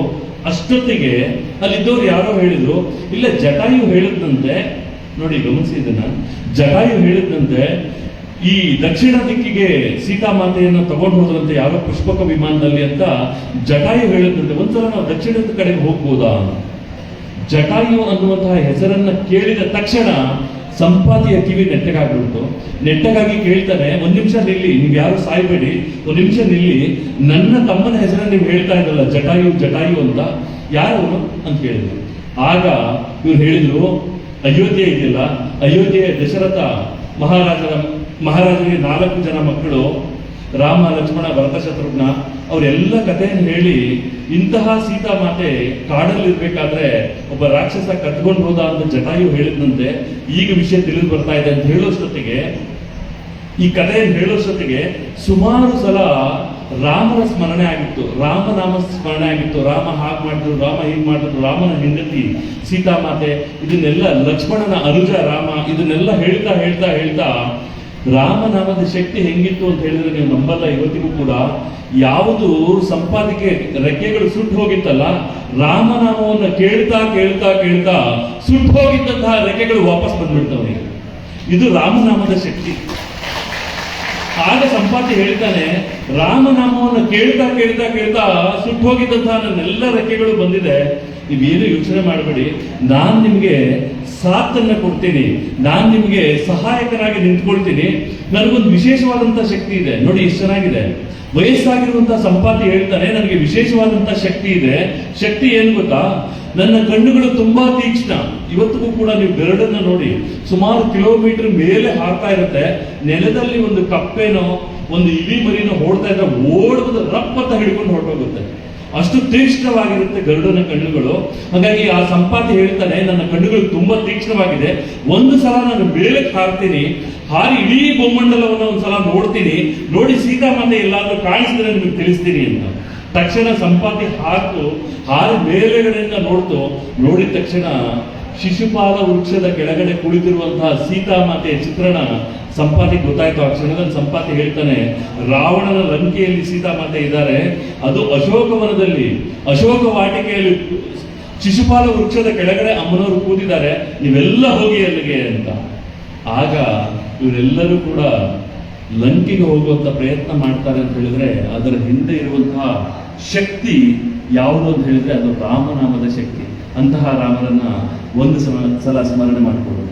S1: ಅಷ್ಟೊತ್ತಿಗೆ ಅಲ್ಲಿದ್ದವ್ರು ಯಾರೋ ಹೇಳಿದ್ರು, ಇಲ್ಲ ಜಟಾಯು ಹೇಳಿದಂತೆ, ನೋಡಿ ಗಮನಿಸಿ ಇದನ್ನ, ಜಟಾಯು ಹೇಳಿದಂತೆ ಈ ದಕ್ಷಿಣ ದಿಕ್ಕಿಗೆ ಸೀತಾಮಾತೆಯನ್ನು ತಗೊಂಡು ಹೋದ್ರಂತೆ ಯಾರೋ ಪುಷ್ಪಕ ವಿಮಾನದಲ್ಲಿ ಅಂತ ಜಟಾಯು ಹೇಳಿದಂತೆ. ಒಂದ್ಸಲ ನಾವು ದಕ್ಷಿಣದ ಕಡೆಗೆ ಹೋಗ್ಬೋದಾ? ಜಟಾಯು ಅನ್ನುವಂತಹ ಹೆಸರನ್ನ ಕೇಳಿದ ತಕ್ಷಣ ಸಂಪಾತಿಯ ಕಿವಿ ನೆಟ್ಟಗಾಗ್ಬಿಡ್ತು. ನೆಟ್ಟಗಾಗಿ ಕೇಳ್ತಾನೆ, ಒಂದ್ ನಿಮಿಷ ನಿಲ್ಲಿ, ನೀವ್ ಯಾರು ಸಾಯ್ಬೇಡಿ, ಒಂದ್ ನಿಮಿಷ ನಿಲ್ಲಿ, ನನ್ನ ತಮ್ಮನ ಹೆಸರನ್ನ ನೀವು ಹೇಳ್ತಾ ಇದ್ರಲ್ಲ ಜಟಾಯು ಜಟಾಯು ಅಂತ, ಯಾರು ಅಂತ ಕೇಳಿದ್ರು. ಆಗ ಇವ್ರು ಹೇಳಿದ್ರು, ಅಯೋಧ್ಯೆ ಇದೆಯಲ್ಲ, ಅಯೋಧ್ಯೆಯ ದಶರಥ ಮಹಾರಾಜನಿಗೆ 4 ಜನ ಮಕ್ಕಳು, ರಾಮ ಲಕ್ಷ್ಮಣ ಭರತ ಶತ್ರುಘ್ನ, ಅವರೆಲ್ಲ ಕಥೆಯನ್ನು ಹೇಳಿ ಇಂತಹ ಸೀತಾಮಾತೆ ಕಾಡಲ್ಲಿರ್ಬೇಕಾದ್ರೆ ಒಬ್ಬ ರಾಕ್ಷಸ ಕತ್ಕೊಂಡು ಹೋದ ಅಂತ ಜಟಾಯು ಹೇಳಿದಂತೆ ಈಗ ವಿಷಯ ತಿಳಿದು ಬರ್ತಾ ಇದೆ ಅಂತ ಹೇಳೋಷ್ಟೊತ್ತಿಗೆ, ಈ ಕಥೆಯನ್ನು ಹೇಳೋಷ್ಟೊತ್ತಿಗೆ ಸುಮಾರು ಸಲ ರಾಮನ ಸ್ಮರಣೆ ಆಗಿತ್ತು, ರಾಮನಾಮ ಸ್ಮರಣೆ ಆಗಿತ್ತು. ರಾಮ ಹಾಗೆ ಮಾಡಿದ್ರು, ರಾಮ ಹೀಗೆ ಮಾಡಿದ್ರು, ರಾಮನ ಹೆಂಡತಿ ಸೀತಾಮಾತೆ, ಇದನ್ನೆಲ್ಲ ಲಕ್ಷ್ಮಣನ ಅನುಜ ರಾಮ, ಇದನ್ನೆಲ್ಲ ಹೇಳ್ತಾ ಹೇಳ್ತಾ ಹೇಳ್ತಾ ರಾಮನಾಮದ ಶಕ್ತಿ ಹೆಂಗಿತ್ತು ಅಂತ ಹೇಳಿದ್ರೆ ನೀವು ನಂಬಲ್ಲ, ಇವತ್ತಿಗೂ ಕೂಡ ಯಾವುದು ಸಂಪಾದಿಕೆ ರೆಕ್ಕೆಗಳು ಸುಟ್ಟು ಹೋಗಿತ್ತಲ್ಲ, ರಾಮನಾಮವನ್ನು ಕೇಳ್ತಾ ಕೇಳ್ತಾ ಕೇಳ್ತಾ ಸುಟ್ಟು ಹೋಗಿದ್ದಂತಹ ರೆಕ್ಕೆಗಳು ವಾಪಸ್ ಬಂದ್ಬಿಡ್ತವೆ. ಇದು ರಾಮನಾಮದ ಶಕ್ತಿ. ಆಗ ಸಂಪಾತಿ ಹೇಳ್ತಾನೆ, ರಾಮನಾಮವನ್ನು ಕೇಳ್ತಾ ಕೇಳ್ತಾ ಕೇಳ್ತಾ ಸುಟ್ಟು ಹೋಗಿದ್ದಂತಹ ನನ್ನೆಲ್ಲ ರೆಕ್ಕೆಗಳು ಬಂದಿದೆ, ನೀವೇನು ಯೋಚನೆ ಮಾಡಬೇಡಿ, ನಾನ್ ನಿಮ್ಗೆ ಸಾಥನ್ನ ಕೊಡ್ತೀನಿ, ನಾನ್ ನಿಮ್ಗೆ ಸಹಾಯಕರಾಗಿ ನಿಂತ್ಕೊಳ್ತೀನಿ, ನನಗೊಂದು ವಿಶೇಷವಾದಂತಹ ಶಕ್ತಿ ಇದೆ. ನೋಡಿ ಎಷ್ಟು ಚೆನ್ನಾಗಿದೆ. ವಯಸ್ಸಾಗಿರುವಂತಹ ಸಂಪಾತಿ ಹೇಳ್ತಾನೆ, ನನಗೆ ವಿಶೇಷವಾದಂತಹ ಶಕ್ತಿ ಇದೆ. ಶಕ್ತಿ ಏನ್ ಗೊತ್ತಾ? ನನ್ನ ಕಣ್ಣುಗಳು ತುಂಬಾ ತೀಕ್ಷ್ಣ. ಇವತ್ತಿಗೂ ಕೂಡ ನೀವು ಬೆರಡನ್ನ ನೋಡಿ, ಸುಮಾರು ಕಿಲೋಮೀಟರ್ ಮೇಲೆ ಹಾರ್ತಾ ಇರುತ್ತೆ. ನೆಲದಲ್ಲಿ ಒಂದು ಕಪ್ಪೆನೋ ಒಂದು ಇಲಿ ಮರಿನೋ ಓಡ್ತಾ ಇದ್ರೆ ಓಡುವುದು ರಪ್ಪತ್ತ ಹಿಡ್ಕೊಂಡು ಹೊರಟೋಗುತ್ತೆ. ಅಷ್ಟು ತೀಕ್ಷ್ಣವಾಗಿರುತ್ತೆ ಗರುಡನ ಕಣ್ಣುಗಳು. ಹಾಗಾಗಿ ಆ ಸಂಪಾತಿ ಹೇಳ್ತಾನೆ, ನನ್ನ ಕಣ್ಣುಗಳು ತುಂಬಾ ತೀಕ್ಷ್ಣವಾಗಿದೆ, ಒಂದು ಸಲ ನಾನು ಮೇಲಕ್ಕೆ ಹಾರ್ತೀನಿ, ಹಾರಿ ಇಡೀ ಭೂಮಂಡಲವನ್ನು ಒಂದ್ಸಲ ನೋಡ್ತೀನಿ, ನೋಡಿ ಸೀತಾಮಾತೆ ಎಲ್ಲಾದ್ರೂ ಕಾಣಿಸಿದ್ರೆ ನಿಮಗೆ ತಿಳಿಸ್ತೀನಿ ಅಂತ. ತಕ್ಷಣ ಸಂಪಾತಿ ಹಾರಿ ಮೇಲೆಗಡೆಯಿಂದ ನೋಡಿದ ತಕ್ಷಣ ಶಿಶುಪಾಲ ವೃಕ್ಷದ ಕೆಳಗಡೆ ಕುಳಿತಿರುವಂತಹ ಸೀತಾಮಾತೆಯ ಚಿತ್ರಣ ಸಂಪಾತಿ ಗೊತ್ತಾಯ್ತು. ಆ ಕ್ಷಣದಲ್ಲಿ ಸಂಪಾತಿ ಹೇಳ್ತಾನೆ, ರಾವಣನ ಲಂಕೆಯಲ್ಲಿ ಸೀತಾಮಾತೆ ಇದ್ದಾರೆ, ಅದು ಅಶೋಕವನದಲ್ಲಿ ಅಶೋಕ ವಾಟಿಕೆಯಲ್ಲಿ ಶಿಶುಪಾಲ ವೃಕ್ಷದ ಕೆಳಗಡೆ ಅಮ್ಮನವರು ಕೂತಿದ್ದಾರೆ, ನೀವೆಲ್ಲ ಹೋಗಿ ಅಲ್ಲಿಗೆ ಅಂತ. ಆಗ ಇವರೆಲ್ಲರೂ ಕೂಡ ಲಂಕೆಗೆ ಹೋಗುವಂತ ಪ್ರಯತ್ನ ಮಾಡ್ತಾರೆ ಅಂತ ಹೇಳಿದ್ರೆ ಅದರ ಹಿಂದೆ ಇರುವಂತಹ ಶಕ್ತಿ ಯಾವುದು ಅಂತ ಹೇಳಿದ್ರೆ ಅದು ರಾಮನಾಮದ ಶಕ್ತಿ. ಅಂತಹ ರಾಮನನ್ನ ಒಂದು ಸಲ ಸ್ಮರಣೆ ಮಾಡಿಕೊಳ್ಳೋದು.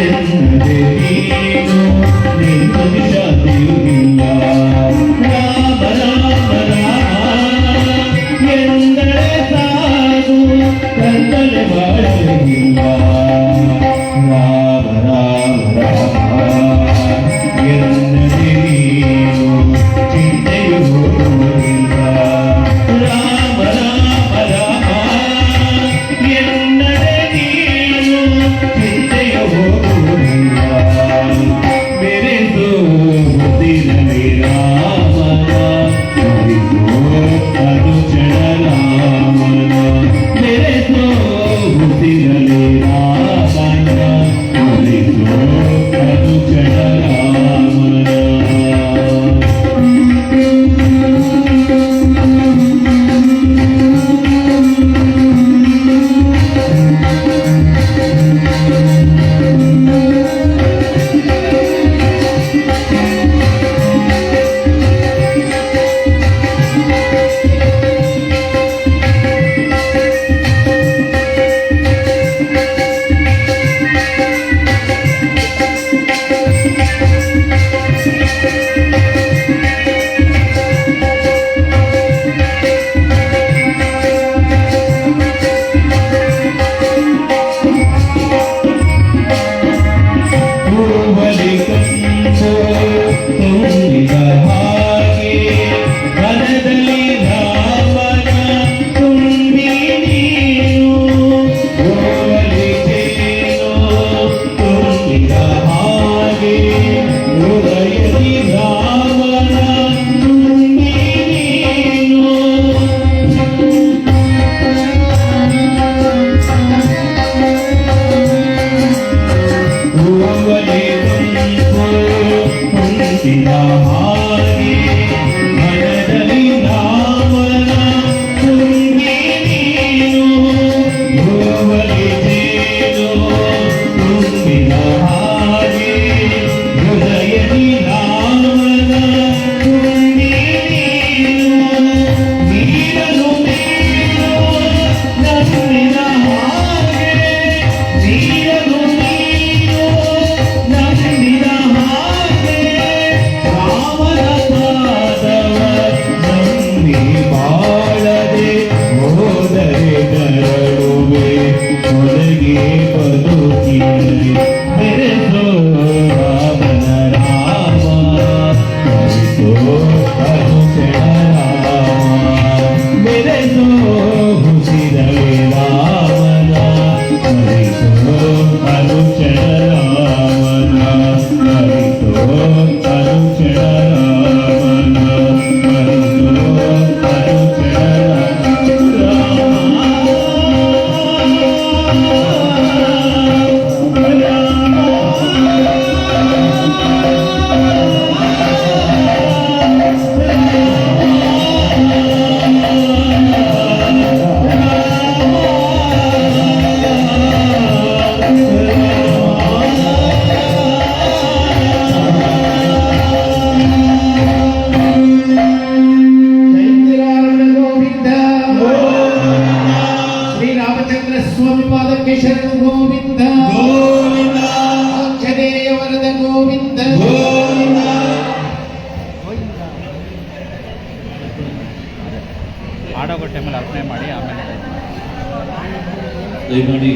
S4: ಎನ್ನದೆ ನೀನು ನೆಮ್ಮದಿ ಶಾಂತಿಯೂ ಇಲ್ಲ. ರಾಮ ರಾಮ ರಾಮ ಎಂದರೆ ಸಾಕು ಕತ್ತಲೆ ಬಾಳಲಿಲ್ಲ. ರಾಮ ರಾಮ ರಾಮ ಎನ್ನದೆ ನೀನು ಚಿಂತೆಯು ಹೋಗುವುದಿಲ್ಲ. ರಾಮ ರಾಮ ರಾಮ ಎನ್ನದೆ ನೀನು ಚಿಂತೆಯು ಹೋಗುವುದಿಲ್ಲ. ಬೆರೆದು ಹುಟ್ಟಿರಲಿ ರಾಮನ ಮರಿಸೋ ಅನುಚರ ರಾಮನ. ಬೆರೆದು ಹುಟ್ಟಿರಲಿ ರಾಮನ ಮರಿಸೋ ಅನುಚರ ರಾಮನ. ಹೂವಲಿ ಕಂಡು ತುಂಬಿದ ಹಾಗೆ ಮನದಲ್ಲಿ ರಾಮನ ತುಂಬಿ ನೀನು. ಹೂವಲಿ ಕೇನು ತುಂಬಿದ ಹಾಗೆ ಹೃದಯದಿ ರಾಮನ ತುಂಬಿ ನೀನು. ಹೂವಲಿ ತುಂಬಿದ ಹಾಗೆ ಮನದಲ್ಲಿ ರಾಮನ ತುಂಬಿ ನೀನು. ಹೂವಲಿ ತೇನು ತುಂಬಿದ ಹಾಗೆ ಹೃದಯದಿ ರಾಮನ ತುಂಬಿ ನೀನು. ನೀರನು ನೀನು ನಂಬಿದ ಹಾಗೆ ನೀರನು ನೀನು ನಂಬಿದ ಹಾಗೆ ರಾಮನ ಪಾದವ ನಂಬಿ ಬಾಳದೆ ಹೋದರೆ ನರಳುವೆ ಒಳಗೆ ಬದುಕಿರಲಿ. ಬೆರೆಸೋ ರಾಮನ ರಾಮ ಮರಿಸೋ ಅನುಚರ ರಾಮ. ಬೆರೆಸೋ ಹುಸಿರಲಿ ರಾಮನ ಮರಿಸೋ ಅನುಚರ ರಾಮನ. ಮರಿಸೋ ಅನುಚರ ರಾಮನ. ಮರಿಸೋ ಅನುಚರ
S3: ಜಯಂತಿರಾರಮಣ ಗೋವಿಂದ. ಶ್ರೀರಾಮಚಂದ್ರ ಸ್ವಾಮಿ ಪಾದಕ್ಕೆ ಶರಣು ಗೋವಿಂದ. ಆಂಜನೇಯ ವರದ ಗೋವಿಂದ.
S2: ಆಡೋಗೋ ಟೈಮಲ್ಲಿ ಅರ್ಪಣೆ ಮಾಡಿ ಆಮೇಲೆ
S1: ದಯಮಾಡಿ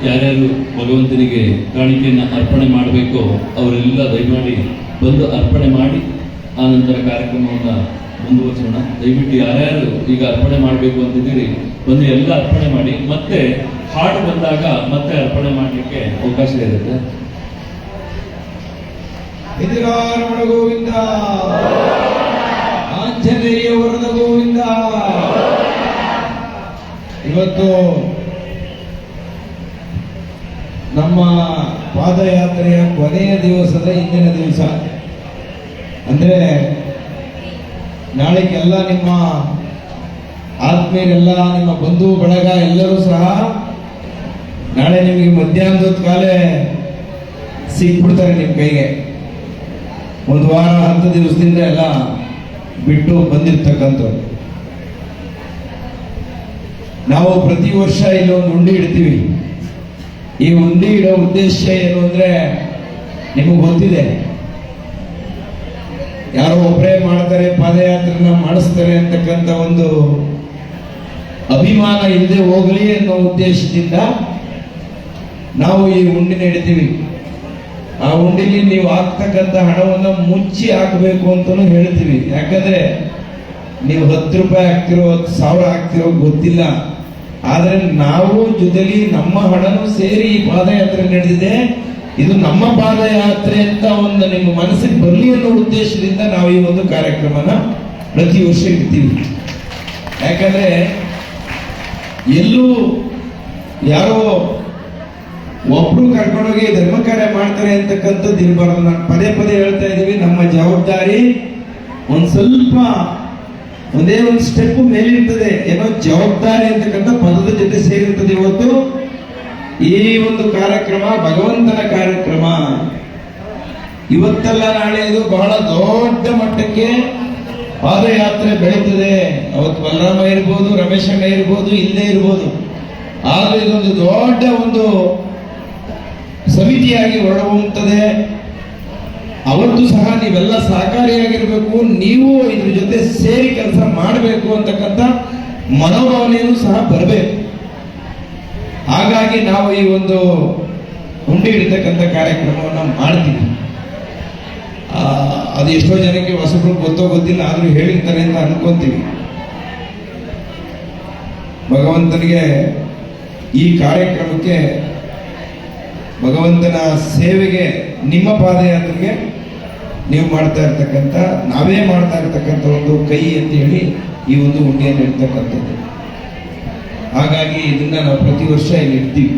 S1: ಯಾರ್ಯಾರು ಭಗವಂತನಿಗೆ ಕಾಣಿಕೆಯನ್ನು ಅರ್ಪಣೆ ಮಾಡಬೇಕೋ ಅವರೆಲ್ಲ ದಯಮಾಡಿ ಬಂದು ಅರ್ಪಣೆ ಮಾಡಿ ಆ ನಂತರ ಕಾರ್ಯಕ್ರಮವನ್ನು ಮುಂದುವರಿಸೋಣ. ದಯವಿಟ್ಟು ಯಾರ್ಯಾರು ಈಗ ಅರ್ಪಣೆ ಮಾಡಬೇಕು ಅಂತಿದ್ದೀರಿ ಬಂದು ಎಲ್ಲ ಅರ್ಪಣೆ ಮಾಡಿ. ಮತ್ತೆ ಹಾಡು ಬಂದಾಗ ಮತ್ತೆ ಅರ್ಪಣೆ ಮಾಡಲಿಕ್ಕೆ ಅವಕಾಶ ಇರುತ್ತೆ.
S4: ಎದುರಾರಮಣ ಗೋವಿಂದ. ಆಂಜನೇಯ ವರದ ಗೋವಿಂದ. ಇವತ್ತು ನಮ್ಮ ಪಾದಯಾತ್ರೆಯ ಕೊನೆಯ ದಿವಸದ ಇಂದಿನ ದಿವಸ ಅಂದ್ರೆ ನಾಳೆಗೆಲ್ಲ ನಿಮ್ಮ ಆತ್ಮೀಯರೆಲ್ಲ ನಿಮ್ಮ ಬಂಧು ಬಳಗ ಎಲ್ಲರೂ ಸಹ ನಾಳೆ ನಿಮಗೆ ಮಧ್ಯಾಹ್ನದ ಕಾಲೇ ಸಿಕ್ಬಿಡ್ತಾರೆ ನಿಮ್ಮ ಕೈಗೆ. ಒಂದು ವಾರ 10 ದಿವಸದಿಂದ ಎಲ್ಲ ಬಿಟ್ಟು ಬಂದಿರ್ತಕ್ಕಂಥವ್ರು. ನಾವು ಪ್ರತಿ ವರ್ಷ ಇಲ್ಲಿ ಒಂದು ಉಂಡಿ ಇಡ್ತೀವಿ. ಈ ಉಂಡಿ ಇಡೋ ಉದ್ದೇಶ ಏನು ಅಂದ್ರೆ ನಿಮಗೆ ಗೊತ್ತಿದೆ. ಯಾರೋ ಒಬ್ಬರೇ ಮಾಡ್ತಾರೆ, ಪಾದಯಾತ್ರೆನ ಮಾಡಿಸ್ತಾರೆ ಅಂತಕ್ಕಂಥ ಒಂದು ಅಭಿಮಾನ ಇಲ್ಲದೆ ಹೋಗಲಿ ಅನ್ನೋ ಉದ್ದೇಶದಿಂದ ನಾವು ಈ ಉಂಡಿನ ಇಡ್ತೀವಿ. ಆ ಉಂಡಿಲಿ ನೀವು ಹಾಕ್ತಕ್ಕಂಥ ಹಣವನ್ನು ಮುಚ್ಚಿ ಹಾಕಬೇಕು ಅಂತಲೂ ಹೇಳ್ತೀವಿ. ಯಾಕಂದ್ರೆ ನೀವು 10 ರೂಪಾಯಿ ಹಾಕ್ತಿರೋ 10,000 ಹಾಕ್ತಿರೋ ಗೊತ್ತಿಲ್ಲ. ಆದ್ರೆ ನಾವು ಜೊತೆಲಿ ನಮ್ಮ ಹಣನೂ ಸೇರಿ ಈ ಪಾದಯಾತ್ರೆ ನಡೆದಿದೆ. ಇದು ನಮ್ಮ ಪಾದಯಾತ್ರೆ ಅಂತ ಒಂದು ನಿಮ್ಮ ಮನಸ್ಸಿಗೆ ಬರಲಿ ಅನ್ನೋ ಉದ್ದೇಶದಿಂದ ನಾವು ಈ ಒಂದು ಕಾರ್ಯಕ್ರಮನ ಪ್ರತಿ ವರ್ಷ ಇಡ್ತೀವಿ. ಯಾಕಂದ್ರೆ ಎಲ್ಲೂ ಯಾರೋ ಒಬ್ರು ಕರ್ಕೊಂಡೋಗಿ ಧರ್ಮ ಕಾರ್ಯ ಮಾಡ್ತಾರೆ ಅಂತಕ್ಕಂಥದ್ದು ಇರಬಾರ್ದು. ನಾನು ಪದೇ ಪದೇ ಹೇಳ್ತಾ ಇದ್ದೀವಿ, ನಮ್ಮ ಜವಾಬ್ದಾರಿ ಒಂದ್ ಸ್ವಲ್ಪ ಒಂದೇ ಒಂದು ಸ್ಟೆಪ್ ಮೇಲಿರ್ತದೆ. ಏನೋ ಜವಾಬ್ದಾರಿ ಅಂತಕ್ಕಂಥ ಪದದ ಜೊತೆ ಸೇರಿರ್ತದೆ. ಇವತ್ತು ಈ ಒಂದು ಕಾರ್ಯಕ್ರಮ ಭಗವಂತನ ಕಾರ್ಯಕ್ರಮ. ಇವತ್ತೆಲ್ಲ ನಾಳೆ ಇದು ಬಹಳ ದೊಡ್ಡ ಮಟ್ಟಕ್ಕೆ ಪಾದಯಾತ್ರೆ ಬೆಳೀತದೆ. ಅವತ್ತು ಬಲರಾಮ ಇರ್ಬೋದು, ರಮೇಶಣ್ಣ ಇರ್ಬೋದು, ಇಲ್ಲೇ ಇರ್ಬೋದು. ಆದ್ರೆ ಇದೊಂದು ದೊಡ್ಡ ಒಂದು ಸಮಿತಿಯಾಗಿ ಹೊರಡುವಂಥದ್ದೇ. ಅವತ್ತು ಸಹ ನೀವೆಲ್ಲ ಸಹಕಾರಿಯಾಗಿರ್ಬೇಕು, ನೀವು ಇದ್ರ ಜೊತೆ ಸೇರಿ ಕೆಲಸ ಮಾಡಬೇಕು ಅಂತಕ್ಕಂಥ ಮನೋಭಾವನೆಯೂ ಸಹ ಬರಬೇಕು. ಹಾಗಾಗಿ ನಾವು ಈ ಒಂದು ಉಂಡಿ ಇಡ್ತಕ್ಕಂಥ ಕಾರ್ಯಕ್ರಮವನ್ನು ಮಾಡ್ತೀವಿ. ಅದು ಎಷ್ಟೋ ಜನಕ್ಕೆ ಹೊಸಬ್ರು ಗೊತ್ತೋ ಗೊತ್ತಿಲ್ಲ, ಆದ್ರೂ ಹೇಳಿರ್ತಾರೆ ಅಂತ ಅನ್ಕೊಂತೀವಿ. ಭಗವಂತನಿಗೆ ಈ ಕಾರ್ಯಕ್ರಮಕ್ಕೆ, ಭಗವಂತನ ಸೇವೆಗೆ, ನಿಮ್ಮ ಪಾದಯಾತ್ರೆಗೆ ನೀವು ಮಾಡ್ತಾ ಇರ್ತಕ್ಕಂಥ, ನಾವೇ ಮಾಡ್ತಾ ಇರ್ತಕ್ಕಂಥ ಒಂದು ಕೈ ಅಂತ ಹೇಳಿ ಈ ಒಂದು ಉಂಡಿಯನ್ನು ಇಡ್ತಕ್ಕಂಥದ್ದು. ಹಾಗಾಗಿ ಇದನ್ನ ನಾವು ಪ್ರತಿ ವರ್ಷ ಇಲ್ಲಿ ಇಡ್ತೀವಿ.